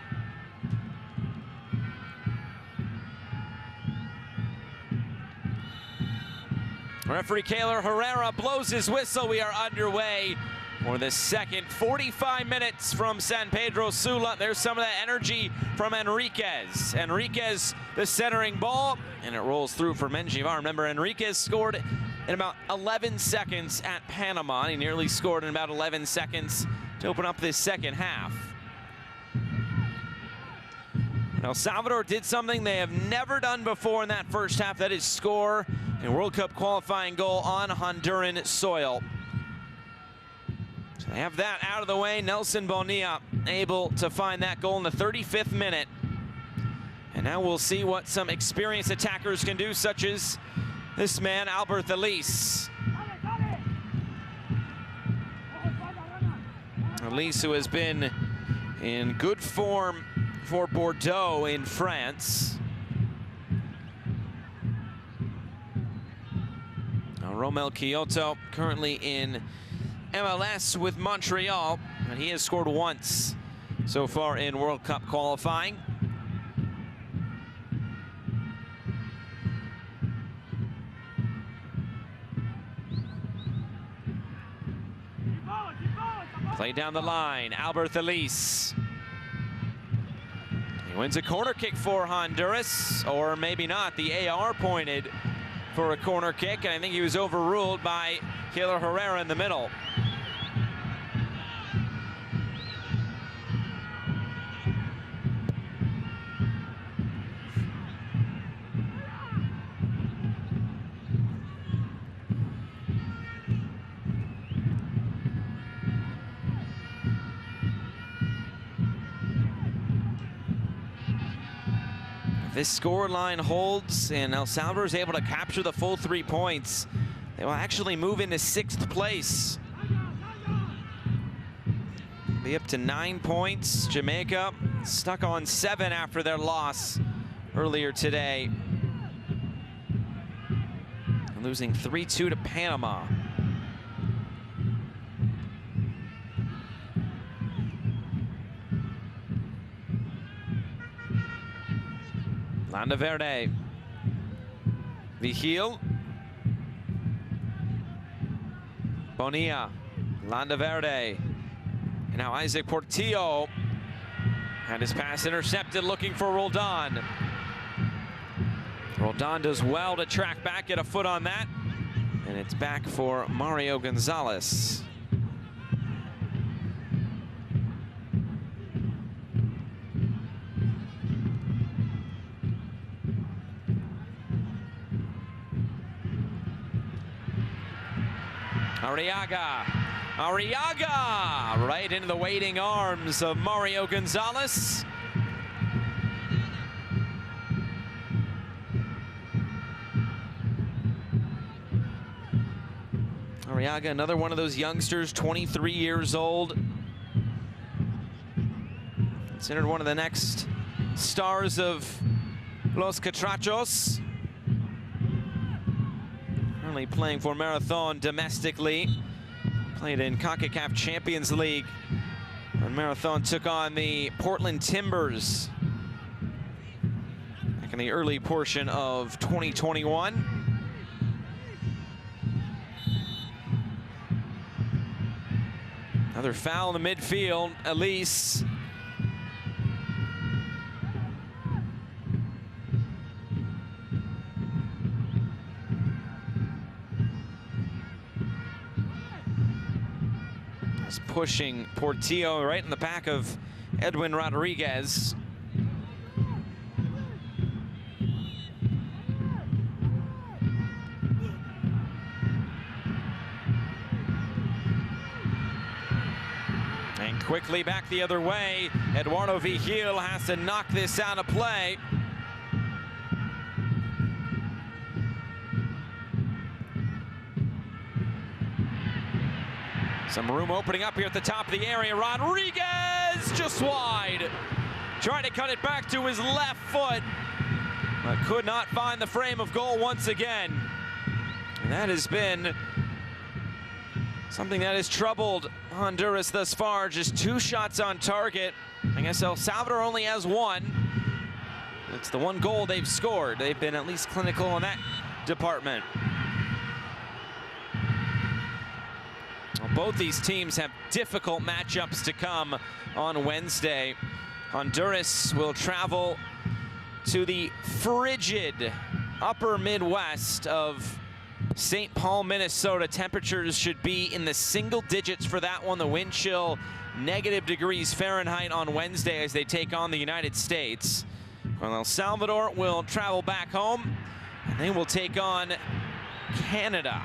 Referee Keylor Herrera blows his whistle. We are underway for the second 45 minutes from San Pedro Sula. There's some of that energy from Enriquez. Enriquez, the centering ball, and it rolls through for Menjivar. Remember, Enriquez scored in about 11 seconds at Panama. He nearly scored in about 11 seconds to open up this second half. El Salvador did something they have never done before in that first half. That is score a World Cup qualifying goal on Honduran soil. So they have that out of the way. Nelson Bonilla able to find that goal in the 35th minute. And now we'll see what some experienced attackers can do, such as this man, Albert Elise. Elise, who has been in good form for Bordeaux in France. Now Romel Kyoto currently in MLS with Montreal, and he has scored once so far in World Cup qualifying. Play down the line, Albert Elise. He wins a corner kick for Honduras, or maybe not. The AR pointed for a corner kick, and I think he was overruled by Keylor Herrera in the middle. This score line holds and El Salvador is able to capture the full 3 points, they will actually move into 6th place. Be up to 9 points. Jamaica stuck on 7 after their loss earlier today, losing 3-2 to Panama. Landaverde, Vigil, Bonilla, Landaverde, and now Isaac Portillo had his pass intercepted, looking for Roldan. Roldan does well to track back, get a foot on that. And it's back for Mario Gonzalez. Arriaga right into the waiting arms of Mario Gonzalez. Arriaga, another one of those youngsters, 23 years old. Considered one of the next stars of Los Catrachos. Currently playing for Marathon domestically. Played in Concacaf Champions League when Marathon took on the Portland Timbers back in the early portion of 2021. Another foul in the midfield, Elise. Pushing Portillo right in the back of Edwin Rodriguez. And quickly back the other way. Eduardo Vigil has to knock this out of play. Some room opening up here at the top of the area. Rodriguez just wide. Trying to cut it back to his left foot, but could not find the frame of goal once again. And that has been something that has troubled Honduras thus far. Just 2 shots on target. I guess El Salvador only has 1. It's the 1 goal they've scored. They've been at least clinical in that department. Both these teams have difficult matchups to come on Wednesday. Honduras will travel to the frigid upper Midwest of St. Paul, Minnesota. Temperatures should be in the single digits for that one. The wind chill -degrees Fahrenheit on Wednesday as they take on the United States. Well, El Salvador will travel back home and they will take on Canada.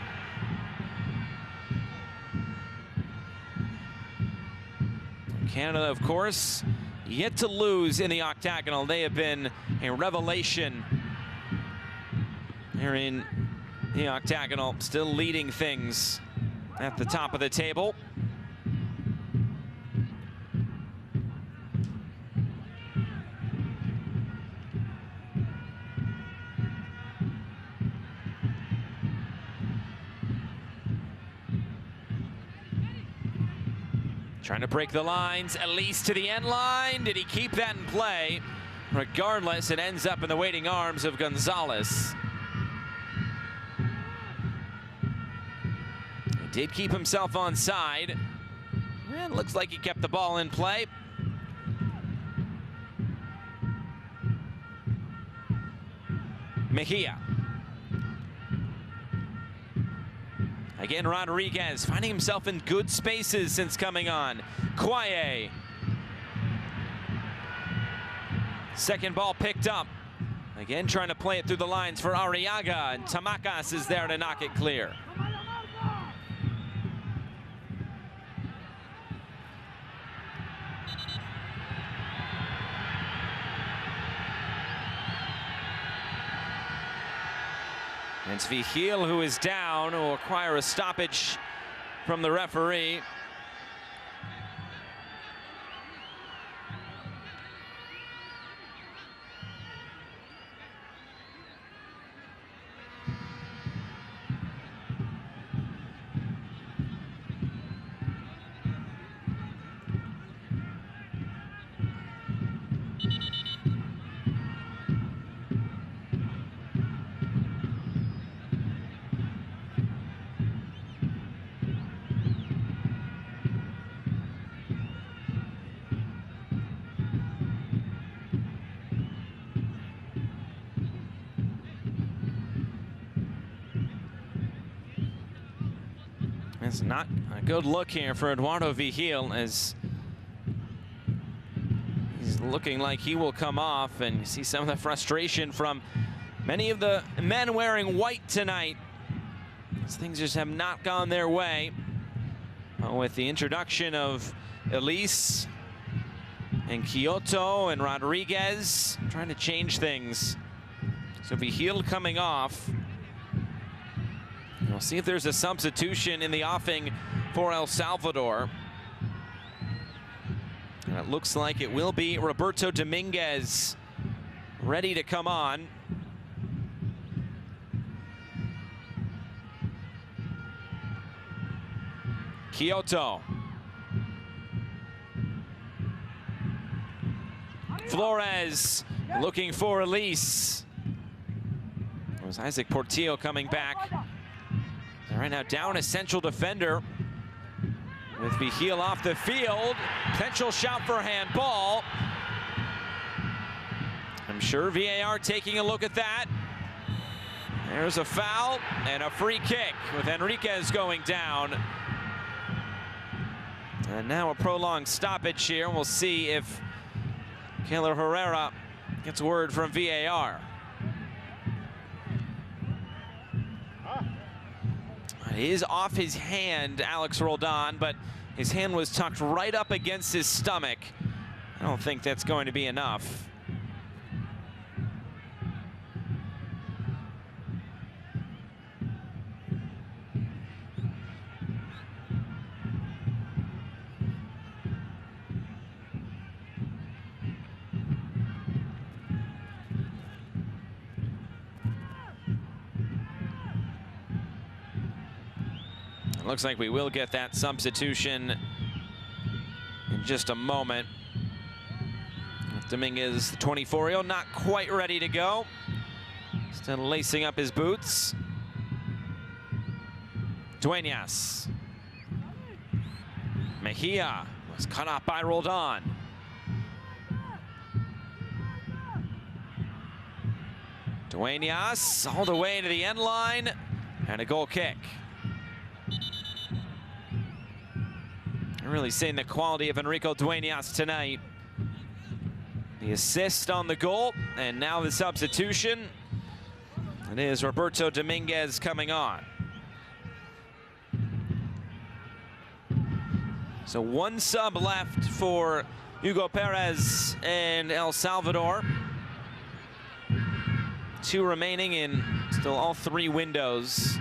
Canada, of course, yet to lose in the octagonal. They have been a revelation here in the octagonal, still leading things at the top of the table. Trying to break the lines, at least to the end line. Did he keep that in play? Regardless, it ends up in the waiting arms of Gonzalez. He did keep himself onside. And looks like he kept the ball in play. Mejia. Again, Rodriguez finding himself in good spaces since coming on. Quaye. Second ball picked up. Again, trying to play it through the lines for Arriaga, and Tamacas is there to knock it clear. It's Vigil who is down, who will require a stoppage from the referee. It's not a good look here for Eduardo Vigil, as he's looking like he will come off, and you see some of the frustration from many of the men wearing white tonight, as things just have not gone their way. With the introduction of Elise and Kyoto and Rodriguez trying to change things. So Vigil coming off. We'll see if there's a substitution in the offing for El Salvador. And it looks like it will be Roberto Dominguez ready to come on. Kyoto. Flores looking for Elise. It was Isaac Portillo coming back. And right now down a central defender with Vigil off the field. Potential shot for handball. I'm sure VAR taking a look at that. There's a foul and a free kick with Enriquez going down. And now a prolonged stoppage here. We'll see if Keylor Herrera gets word from VAR. It is off his hand, Alex Roldan, but his hand was tucked right up against his stomach. I don't think that's going to be enough. Looks like we will get that substitution in just a moment. Dominguez, the 24-year-old, not quite ready to go. Still lacing up his boots. Dueñas. Mejia was cut off by Roldan. Dueñas all the way to the end line, and a goal kick. Really seeing the quality of Enrico Dueñas tonight. The assist on the goal, and now the substitution. It is Roberto Dominguez coming on. So one sub left for Hugo Perez and El Salvador. Two remaining in still all three windows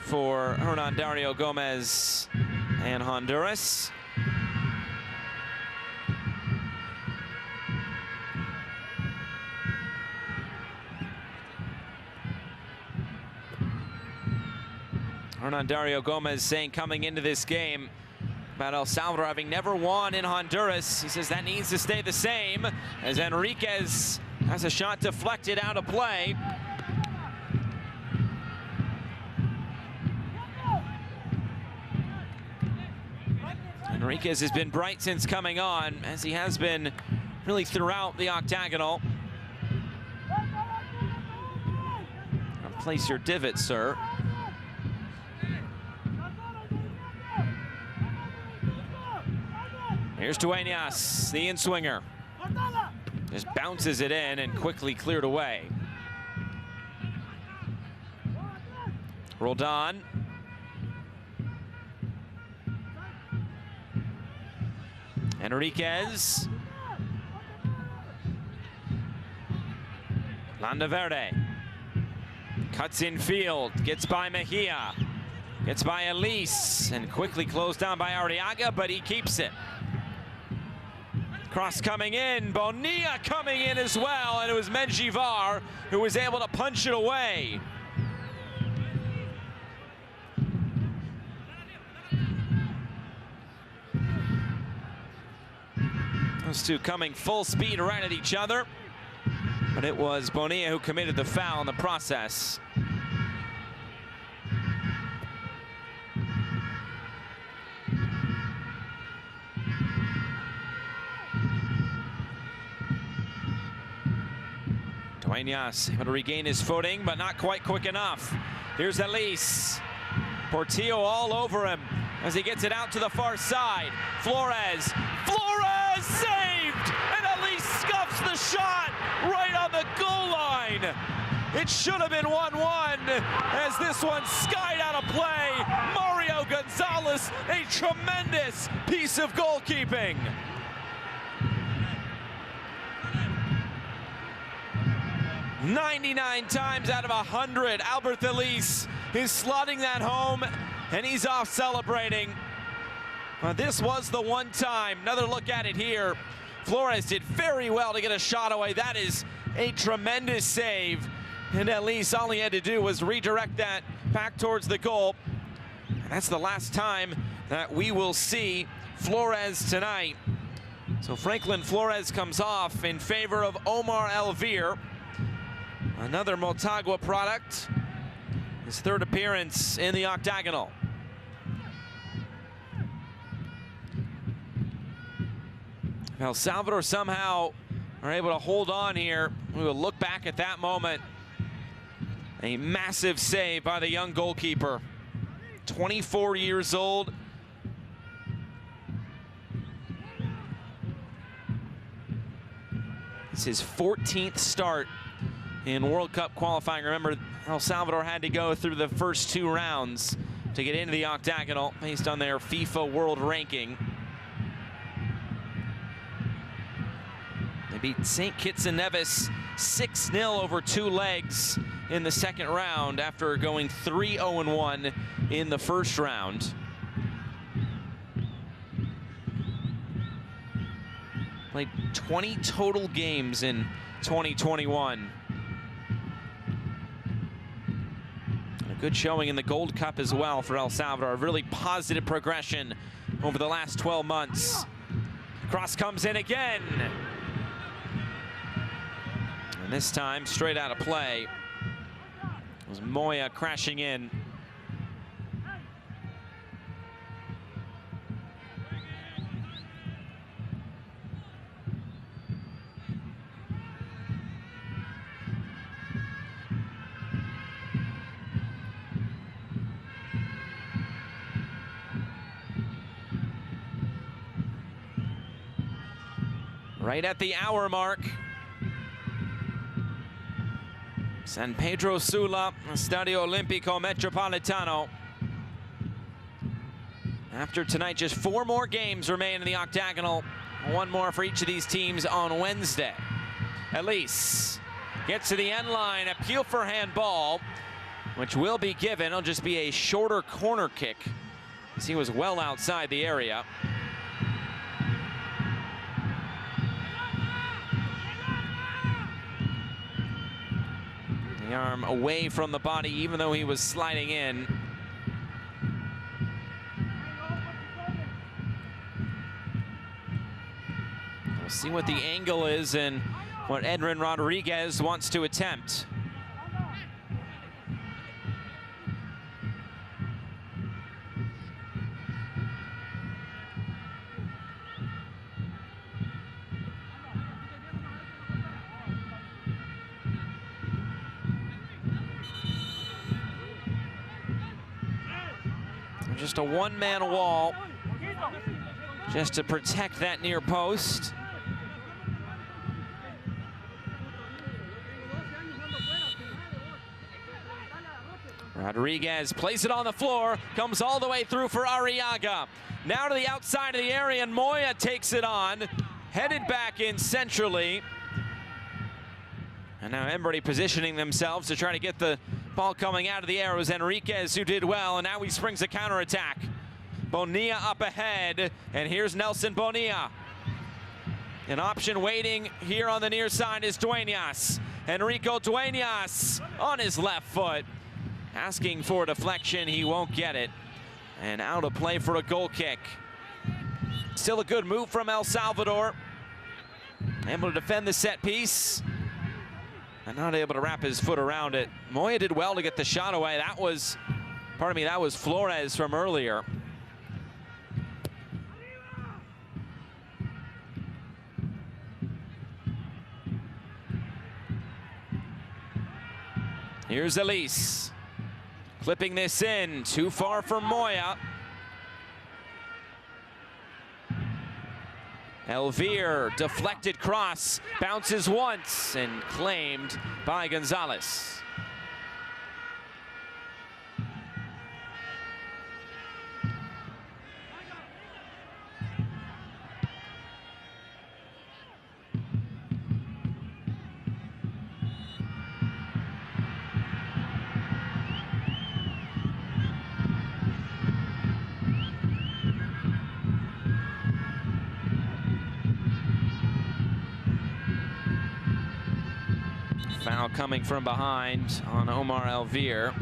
for Hernan Dario Gomez and Honduras. Hernan Dario Gomez saying coming into this game about El Salvador having never won in Honduras. He says that needs to stay the same, as Enriquez has a shot deflected out of play. Enriquez has been bright since coming on, as he has been really throughout the octagonal. Place your divot, sir. Here's Dueñas, the in-swinger. Just bounces it in and quickly cleared away. Roldan. Enriquez. Landaverde. Cuts in field, gets by Mejia. Gets by Elise, and quickly closed down by Arriaga, but he keeps it. Cross coming in, Bonilla coming in as well, and it was Menjivar who was able to punch it away. Those two coming full speed right at each other, but it was Bonilla who committed the foul in the process. Dueñas able to regain his footing, but not quite quick enough. Here's Elise. Portillo all over him as he gets it out to the far side. Flores saved! And Elise scuffs the shot right on the goal line. It should have been 1-1 as this one skied out of play. Mario Gonzalez, a tremendous piece of goalkeeping. "99 times out of 100, Albert Elise is slotting that home, and he's off celebrating. This was the one time. Another look at it here. Flores did very well to get a shot away. That is a tremendous save. And Elise, all he had to do was redirect that back towards the goal. And that's the last time that we will see Flores tonight. So Franklin Flores comes off in favor of Omar Elvir. Another Motagua product. His third appearance in the octagonal. El Salvador somehow are able to hold on here. We will look back at that moment. A massive save by the young goalkeeper. 24 years old. It's his 14th start in World Cup qualifying. Remember, El Salvador had to go through the first 2 rounds to get into the octagonal based on their FIFA World Ranking. They beat St. Kitts and Nevis 6-0 over 2 legs in the second round after going 3-0-1 in the first round. Played 20 total games in 2021. A good showing in the Gold Cup as well for El Salvador. A really positive progression over the last 12 months. Cross comes in again. And this time straight out of play. It was Moya crashing in. Right at the hour mark. San Pedro Sula, Estadio Olímpico Metropolitano. After tonight, just 4 more games remain in the octagonal. 1 more for each of these teams on Wednesday. Elise gets to the end line, appeal for handball, which will be given. It'll just be a shorter corner kick, as he was well outside the area. The arm away from the body, even though he was sliding in. We'll see what the angle is and what Edwin Rodriguez wants to attempt. Just a one-man wall just to protect that near post. Rodriguez plays it on the floor, comes all the way through for Arriaga. Now to the outside of the area, and Moya takes it on, headed back in centrally. And now Embry positioning themselves to try to get the ball coming out of the air. It was Enriquez who did well, and now he springs a counterattack. Bonilla up ahead, and here's Nelson Bonilla. An option waiting here on the near side is Dueñas. Enrico Dueñas on his left foot. Asking for a deflection, he won't get it. And out of play for a goal kick. Still a good move from El Salvador. Able to defend the set piece. And not able to wrap his foot around it. Moya did well to get the shot away. That was, pardon me, that was Flores from earlier. Here's Elise. Clipping this in, too far for Moya. Elvire, deflected cross, bounces once and claimed by Gonzalez. Foul coming from behind on Omar Elvire.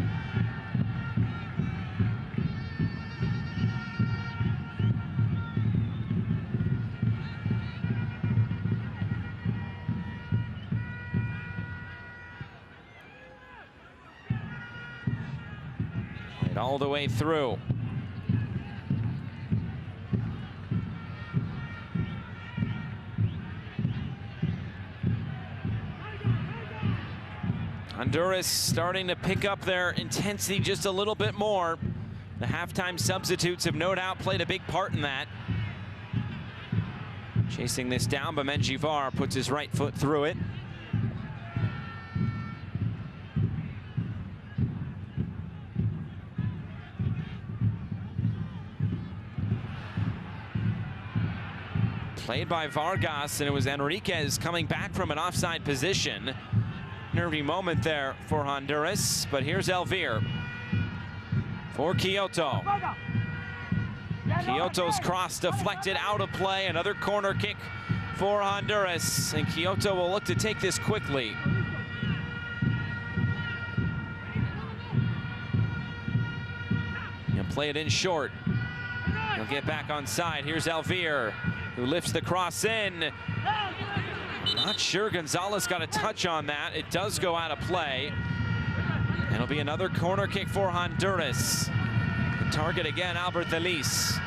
Played all the way through. Honduras starting to pick up their intensity just a little bit more. The halftime substitutes have no doubt played a big part in that. Chasing this down, but Menjivar puts his right foot through it. Played by Vargas, and it was Enriquez coming back from an offside position. Nervy moment there for Honduras, but here's Elvire for Kyoto. Kyoto's cross deflected out of play. Another corner kick for Honduras, and Kyoto will look to take this quickly. And play it in short. He'll get back on side. Here's Elvire, who lifts the cross in. Not sure Gonzalez got a touch on that. It does go out of play. And it'll be another corner kick for Honduras. The target again, Albert Elise.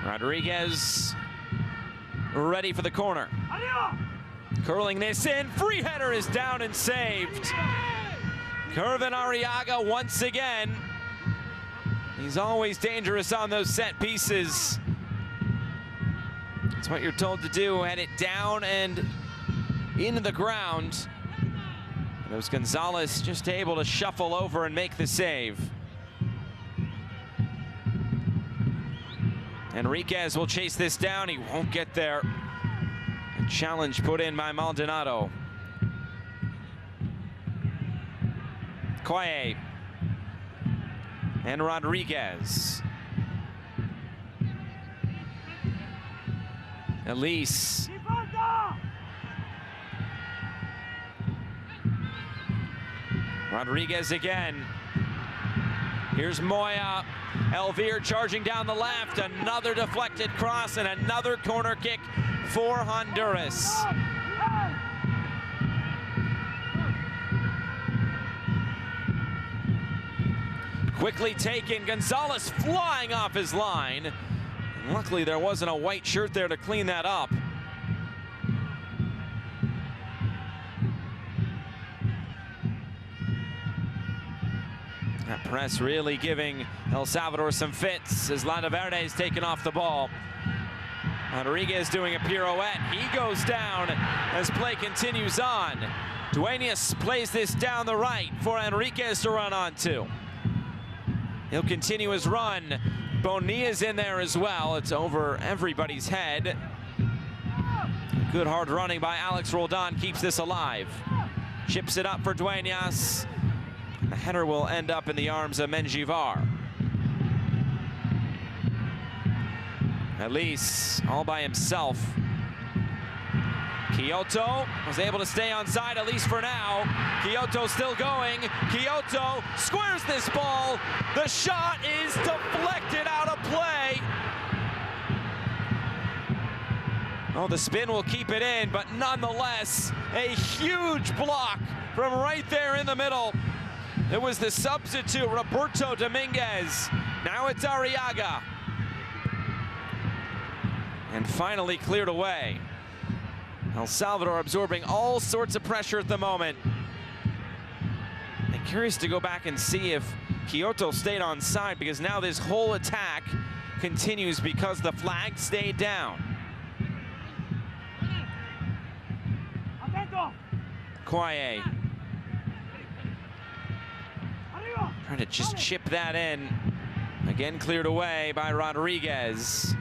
Rodriguez ready for the corner. Curling this in, free header is down and saved. Kervin Arriaga once again. He's always dangerous on those set pieces. That's what you're told to do, head it down and into the ground. And it was Gonzalez just able to shuffle over and make the save. Enriquez will chase this down, he won't get there. Challenge put in by Maldonado. Koye and Rodriguez. Elise. Rodriguez again. Here's Moya. Elvire charging down the left. Another deflected cross and another corner kick for Honduras. Quickly taken, Gonzalez flying off his line. And luckily there wasn't a white shirt there to clean that up. That press really giving El Salvador some fits as Landaverde is taken off the ball. Rodriguez doing a pirouette. He goes down as play continues on. Duenas plays this down the right for Enriquez to run onto. He'll continue his run. Bonilla's in there as well. It's over everybody's head. Good hard running by Alex Roldan keeps this alive. Chips it up for Duenas. The header will end up in the arms of Menjivar. Elise all by himself. Kyoto was able to stay on side, at least for now. Kyoto still going. Kyoto squares this ball. The shot is deflected out of play. Oh, the spin will keep it in, but nonetheless, a huge block from right there in the middle. It was the substitute, Roberto Dominguez. Now it's Arriaga. And finally cleared away. El Salvador absorbing all sorts of pressure at the moment. I'm curious to go back and see if Kyoto stayed on side, because now this whole attack continues because the flag stayed down. Kwaye trying to just chip that in. Again cleared away by Rodriguez.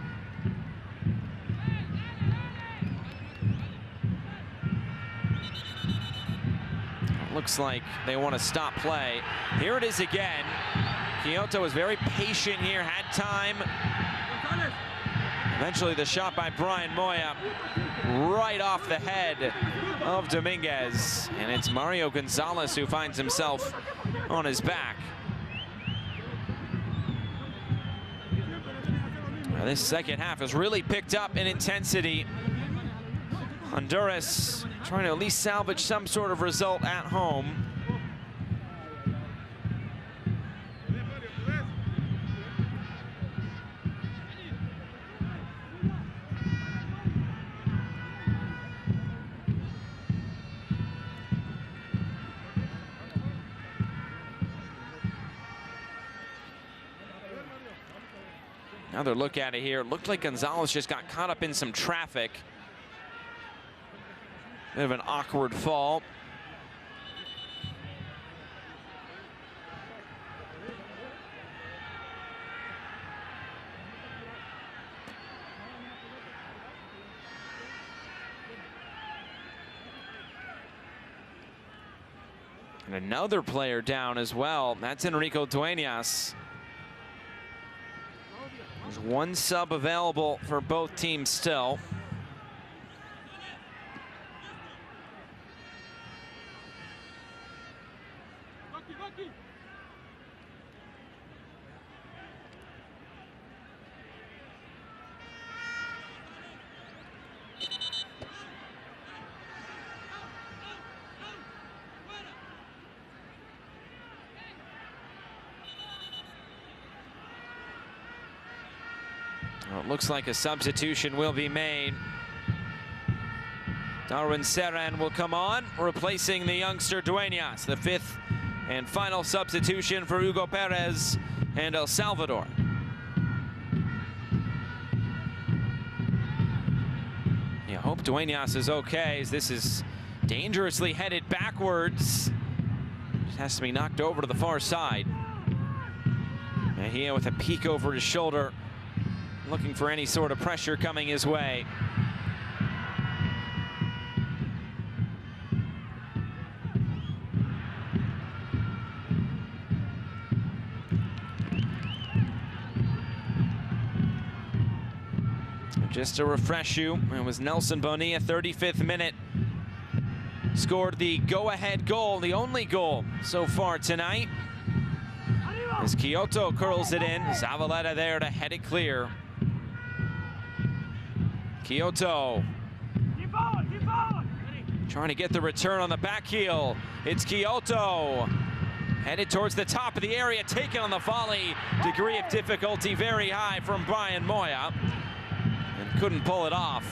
Looks like they want to stop play. Here it is again. Kyoto was very patient here, had time. Eventually the shot by Brian Moya right off the head of Dominguez. And it's Mario Gonzalez who finds himself on his back. Now, this second half has really picked up in intensity. Honduras trying to at least salvage some sort of result at home. Another look at it here. Looked like Gonzalez just got caught up in some traffic. Bit of an awkward fall. And another player down as well. That's Enrico Dueñas. There's one sub available for both teams still. Well, it looks like a substitution will be made. Darwin Serran will come on, replacing the youngster Dueñas, the fifth and final substitution for Hugo Perez and El Salvador. You hope Dueñas is okay, as this is dangerously headed backwards. Just has to be knocked over to the far side. Mejia with a peek over his shoulder, looking for any sort of pressure coming his way. Just to refresh you, it was Nelson Bonilla, 35th minute, scored the go-ahead goal, the only goal so far tonight. As Kyoto curls it in, Zavaleta there to head it clear. Kyoto trying to get the return on the back heel. It's Kyoto headed towards the top of the area, taken on the volley. Degree of difficulty very high from Brian Moya, and couldn't pull it off.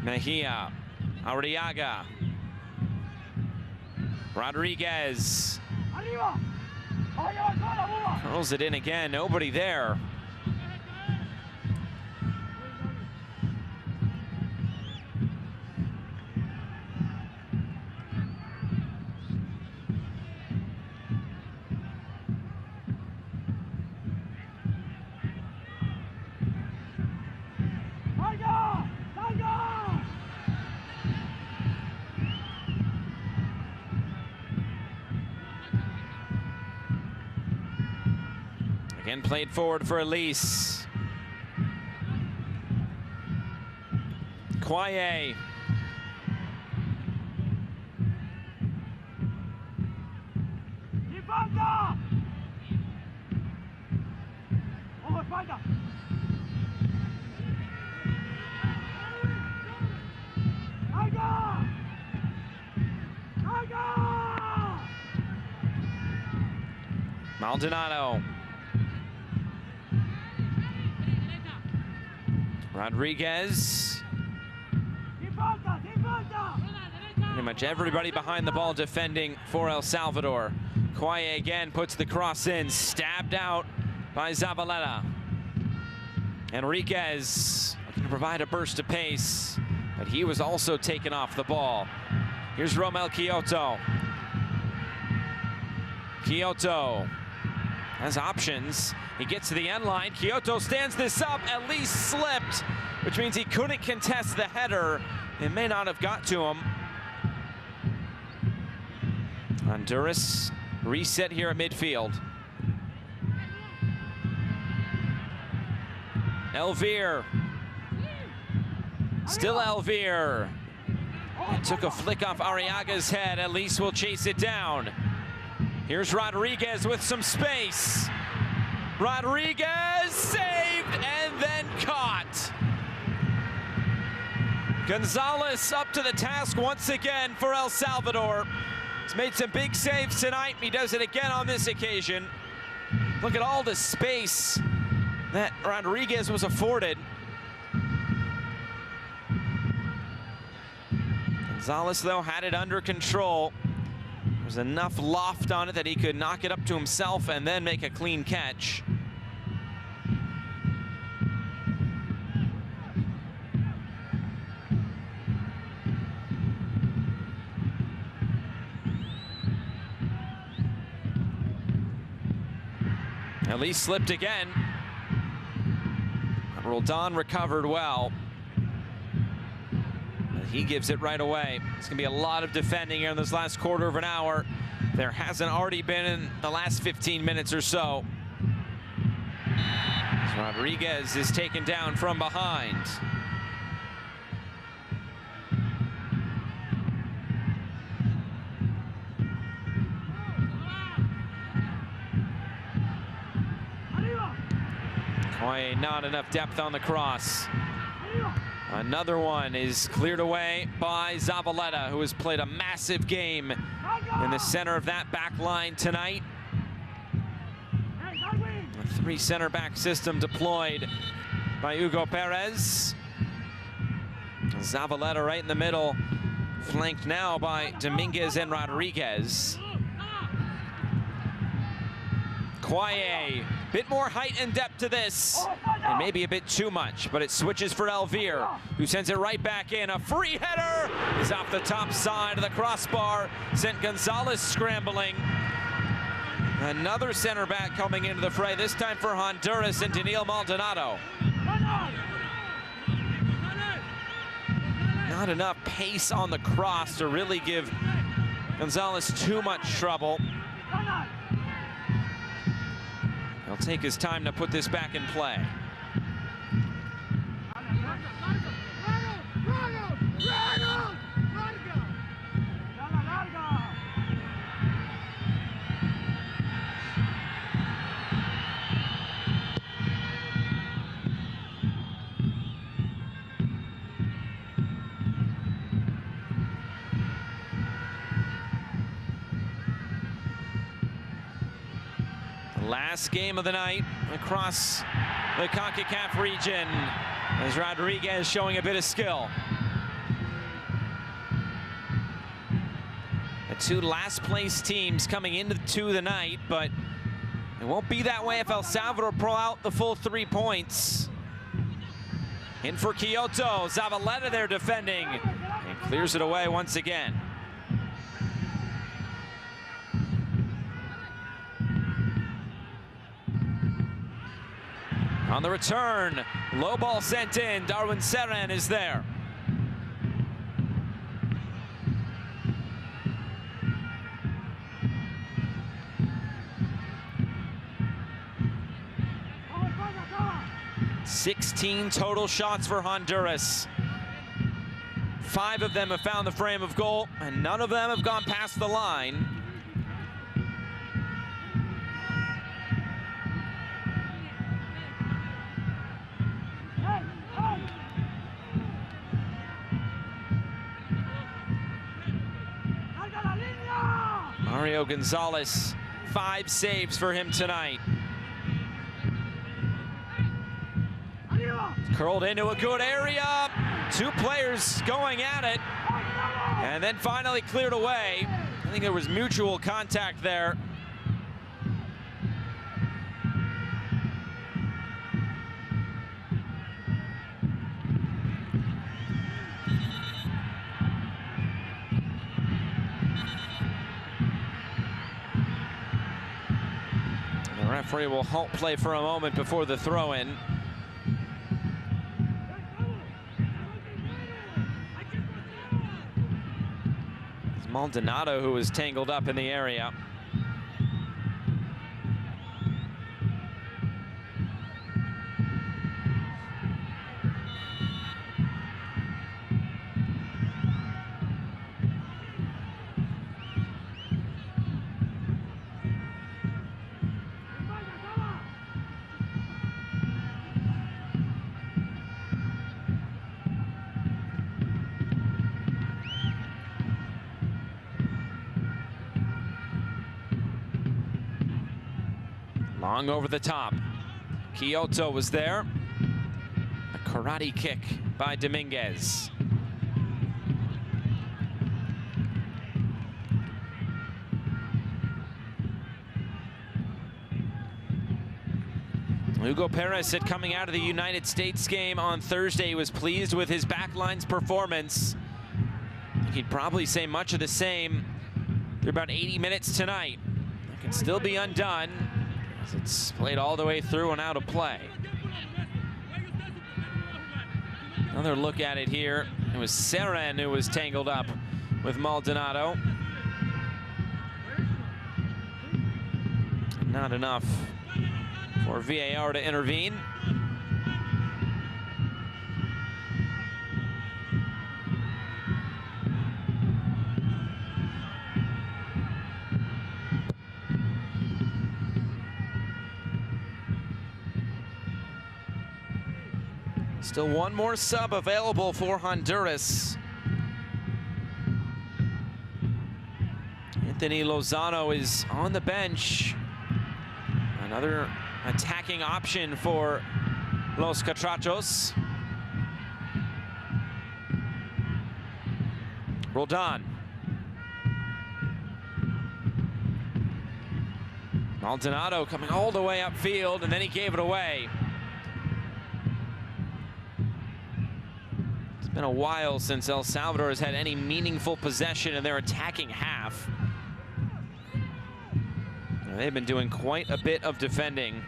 Mejia, Arriaga, Rodriguez. Curls it in again, nobody there. Again played forward for Elise. Kwaye. Maldonado. Rodriguez. Pretty much everybody behind the ball defending for El Salvador. Quaye again puts the cross in, stabbed out by Zabaleta. Enriquez looking to provide a burst of pace, but he was also taken off the ball. Here's Romel Quioto. Quioto has options. He gets to the end line. Quioto stands this up, at least slipped, which means he couldn't contest the header. It may not have got to him. Honduras reset here at midfield. Elvir. Still Elvir. It took a flick off Arriaga's head. At least we'll chase it down. Here's Rodriguez with some space. Rodriguez saved and then caught. Gonzalez up to the task once again for El Salvador. He's made some big saves tonight. He does it again on this occasion. Look at all the space that Rodriguez was afforded. Gonzalez, though, had it under control. There was enough loft on it that he could knock it up to himself and then make a clean catch. At least slipped again. Roldan recovered well. But he gives it right away. It's going to be a lot of defending here in this last quarter of an hour. There hasn't already been in the last 15 minutes or so. As Rodriguez is taken down from behind. Not enough depth on the cross. Another one is cleared away by Zabaleta, who has played a massive game in the center of that back line tonight. A three center back system deployed by Hugo Perez. Zabaleta right in the middle, flanked now by Dominguez and Rodriguez. Quaye, bit more height and depth to this, and maybe a bit too much, but it switches for Elvir, who sends it right back in. A free header is off the top side of the crossbar, sent Gonzalez scrambling. Another center back coming into the fray, this time for Honduras and Daniel Maldonado. Not enough pace on the cross to really give Gonzalez too much trouble. He'll take his time to put this back in play. Last game of the night across the Concacaf region, as Rodriguez showing a bit of skill. The two last place teams coming into the night, but it won't be that way if El Salvador pull out the full 3 points. In for Quioto, Zabaleta there defending, and clears it away once again. On the return, low ball sent in. Darwin Seren is there. "16 total shots for Honduras. 5 of them have found the frame of goal, and none of them have gone past the line. Mario Gonzalez 5 saves for him tonight. Curled into a good area. 2 players going at it. And then finally cleared away. I think there was mutual contact there. The referee will halt play for a moment before the throw-in. Maldonado, who was tangled up in the area. Long over the top. Kyoto was there. A karate kick by Dominguez. Hugo Perez said coming out of the United States game on Thursday, he was pleased with his backline's performance. I think he'd probably say much of the same through about 80 minutes tonight. It can still be undone. It's played all the way through and out of play. Another look at it here. It was Seren who was tangled up with Maldonado. Not enough for VAR to intervene. Still one more sub available for Honduras. Anthony Lozano is on the bench. Another attacking option for Los Catrachos. Roldan. Maldonado coming all the way upfield, and then he gave it away. It's been a while since El Salvador has had any meaningful possession in their attacking half. They've been doing quite a bit of defending.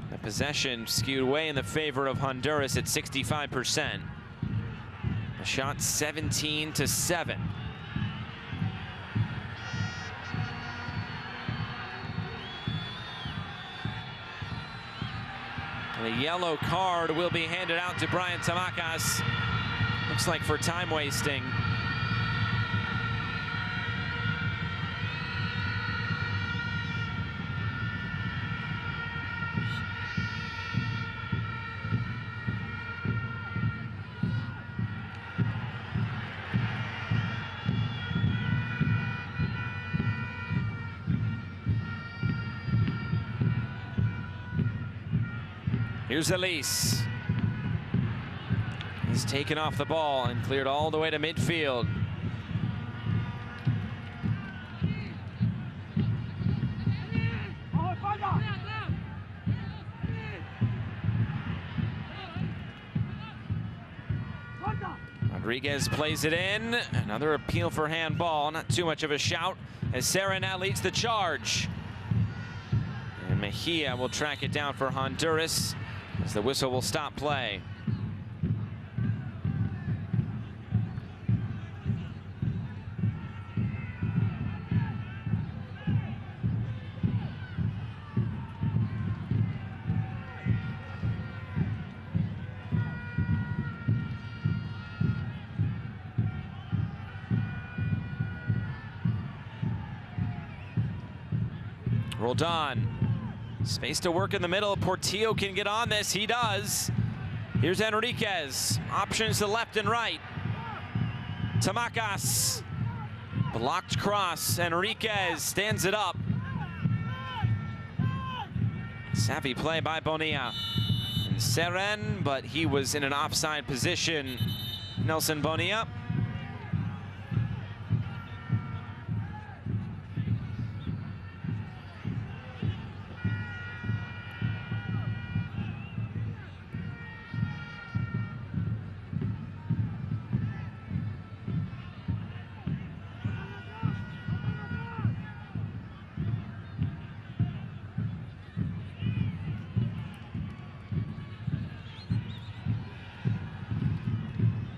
The possession skewed way in the favor of Honduras at 65%. The shot 17-7. The yellow card will be handed out to Brian Tamacas. Looks like for time wasting. Here's Elise. He's taken off the ball and cleared all the way to midfield. Rodriguez plays it in. Another appeal for handball. Not too much of a shout as Seren now leads the charge. And Mejia will track it down for Honduras as the whistle will stop play. Roldan. Space to work in the middle. Portillo can get on this. He does. Here's Enriquez. Options to left and right. Tamacas. Blocked cross. Enriquez stands it up. Savvy play by Bonilla. And Seren, but he was in an offside position. Nelson Bonilla.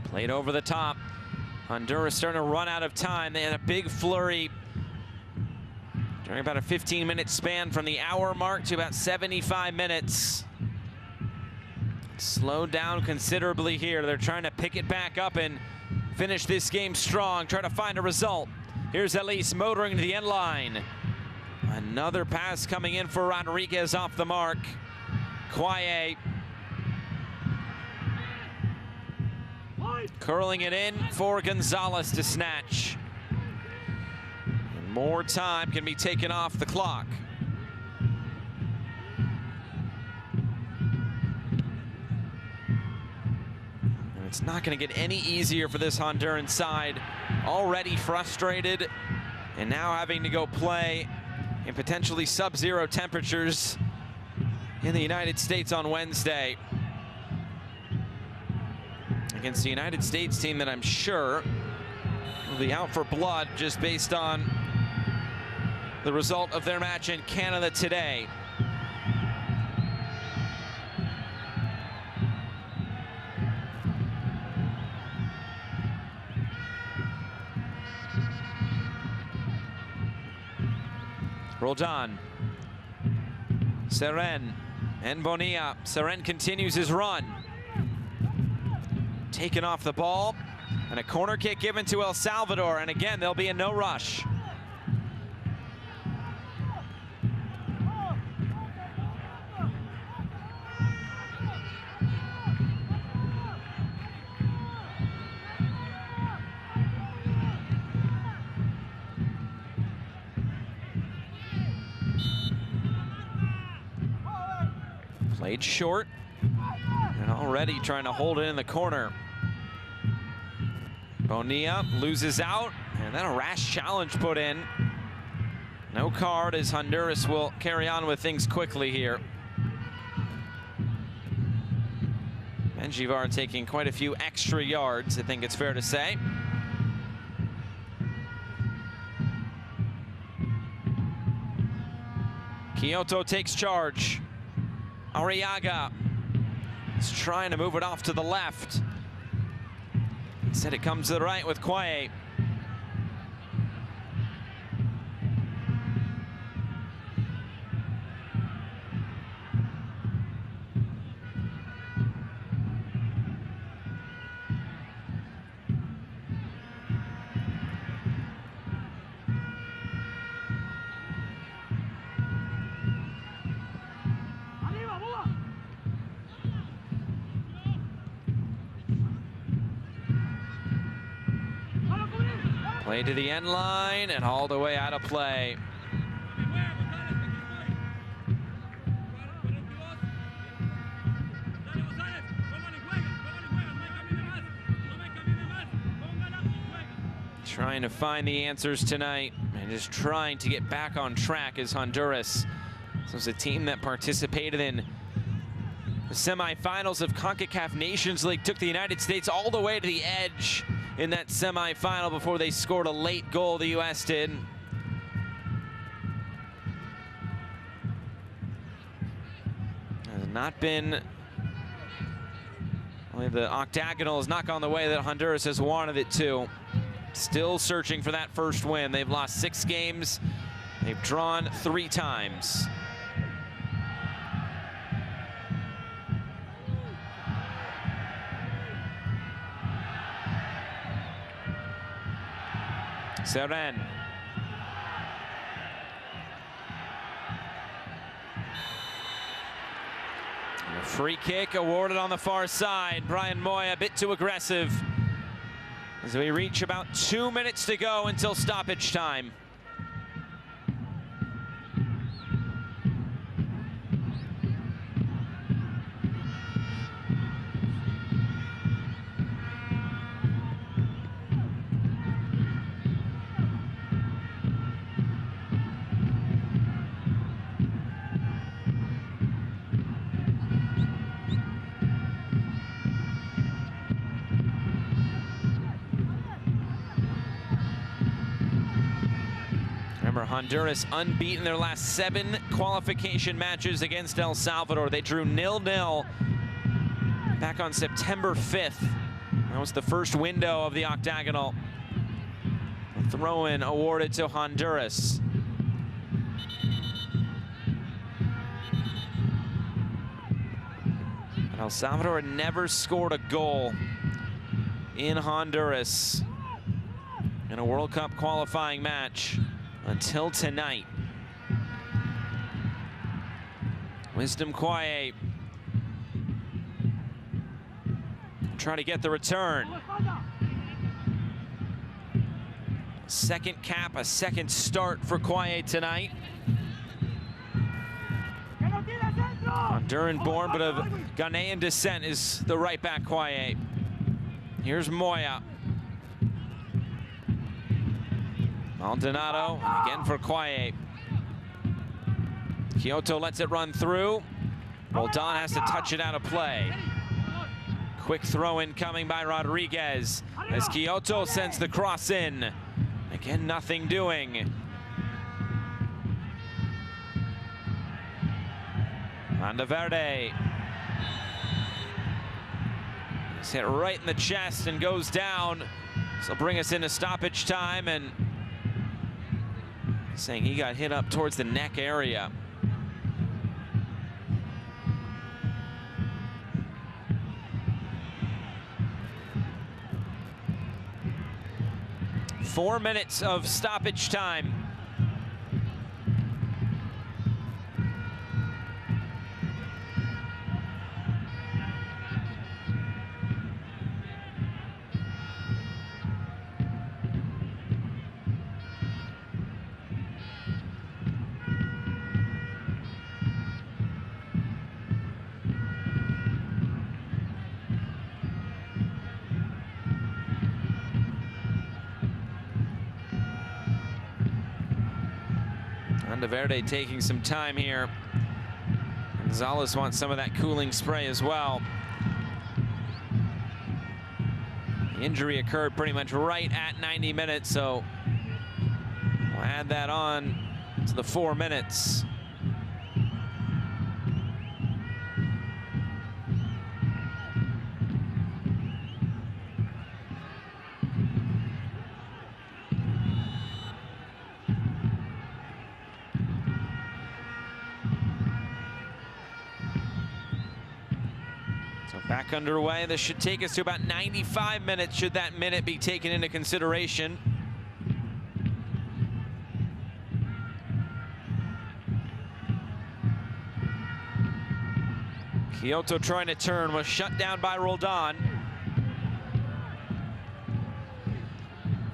Played over the top. Honduras starting to run out of time. They had a big flurry during about a 15-minute span from the hour mark to about 75 minutes. Slowed down considerably here. They're trying to pick it back up and finish this game strong, try to find a result. Here's Elise motoring to the end line. Another pass coming in for Rodriguez off the mark. Quaye curling it in for Gonzalez to snatch. And more time can be taken off the clock. And it's not going to get any easier for this Honduran side. Already frustrated, and now having to go play in potentially sub-zero temperatures in the United States on Wednesday. Against the United States team that I'm sure will be out for blood just based on the result of their match in Canada today. Roldan, Seren, and Bonilla. Seren continues his run. Taken off the ball, and a corner kick given to El Salvador, and again there'll be a no rush. Played short, and already trying to hold it in the corner. Bonilla loses out, and then a rash challenge put in. No card, as Honduras will carry on with things quickly here. Menjivar taking quite a few extra yards, I think it's fair to say. Kyoto takes charge. Arriaga is trying to move it off to the left. Instead it comes to the right with Quaye. Play to the end line and all the way out of play. Trying to find the answers tonight and just trying to get back on track as Honduras. This was a team that participated in the semifinals of Concacaf Nations League, took the United States all the way to the edge in that semifinal before they scored a late goal, the U.S. did. Has not been, only the octagonal has not gone the way that Honduras has wanted it to. Still searching for that first win. They've lost 6 games. They've drawn 3 times. Seren. And a free kick awarded on the far side. Brian Moy a bit too aggressive. As we reach about 2 minutes to go until stoppage time. Remember, Honduras unbeaten their last 7 qualification matches against El Salvador. They drew 0-0 back on September 5th. That was the first window of the octagonal. A throw-in awarded to Honduras. But El Salvador had never scored a goal in Honduras in a World Cup qualifying match until tonight. Wisdom Kwaye trying to get the return. Second cap, a second start for Kwaye tonight. Honduran born but of Ghanaian descent is the right back Kwaye. Here's Moya. Maldonado again for Kwaye. Kyoto lets it run through. Roldan has to touch it out of play. Quick throw in coming by Rodriguez as Kyoto sends the cross in. Again, nothing doing. Landaverde. It's hit right in the chest and goes down. This will bring us into stoppage time, and saying he got hit up towards the neck area. Four minutes of stoppage time. Landaverde taking some time here. Gonzalez wants some of that cooling spray as well. The injury occurred pretty much right at 90 minutes, so we'll add that on to the 4 minutes. Back underway. This should take us to about 95 minutes, should that minute be taken into consideration. Kyoto trying to turn, was shut down by Roldan.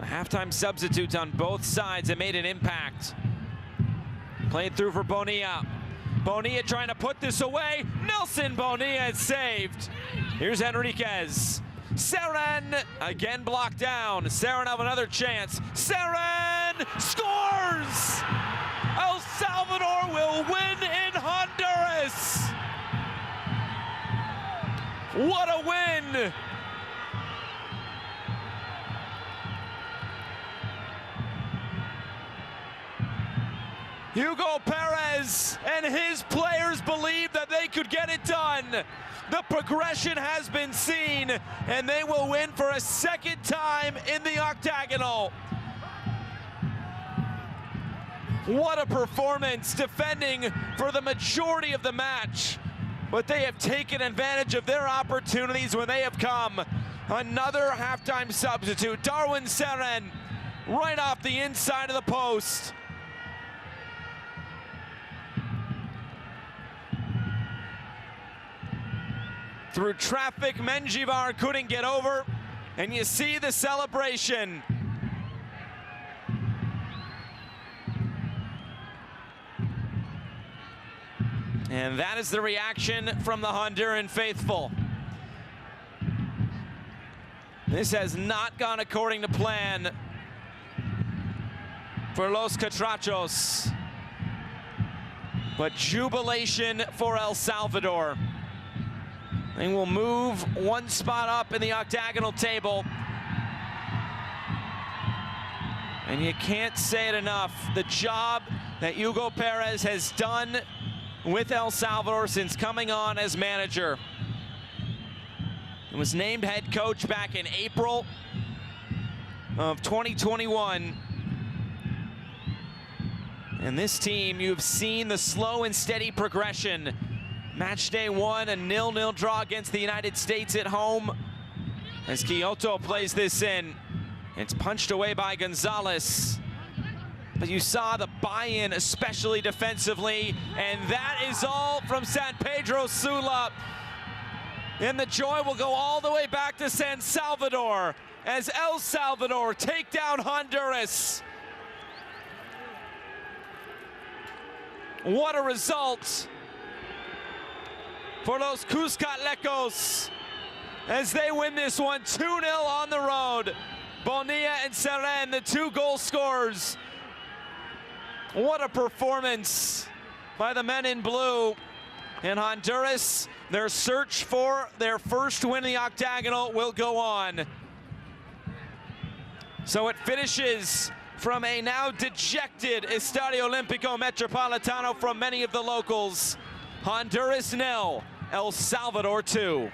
The halftime substitutes on both sides have made an impact. Played through for Bonilla. Bonilla trying to put this away. Nelson Bonilla is saved. Here's Enriquez. Seren again blocked down. Seren have another chance. Seren scores! El Salvador will win in Honduras. What a win! Hugo Perez and his players believed that they could get it done. The progression has been seen, and they will win for a second time in the octagonal. What a performance, defending for the majority of the match. But they have taken advantage of their opportunities when they have come. Another halftime substitute, Darwin Seren, right off the inside of the post. Through traffic, Menjivar couldn't get over, and you see the celebration. And that is the reaction from the Honduran faithful. This has not gone according to plan for Los Catrachos, but jubilation for El Salvador. They will move one spot up in the octagonal table. And you can't say it enough, the job that Hugo Perez has done with El Salvador since coming on as manager. He was named head coach back in April of 2021. And this team, you've seen the slow and steady progression. Match day 1, a 0-0 draw against the United States at home. As Kyoto plays this in, it's punched away by Gonzalez. But you saw the buy-in, especially defensively, and that is all from San Pedro Sula. And the joy will go all the way back to San Salvador as El Salvador take down Honduras. What a result for Los Cuscatlecos as they win this one 2-0 on the road. Bonilla and Seren, the 2 goal scorers. What a performance by the men in blue. In Honduras, their search for their first win in the octagonal will go on. So it finishes from a now dejected Estadio Olímpico Metropolitano from many of the locals. Honduras 0, El Salvador 2.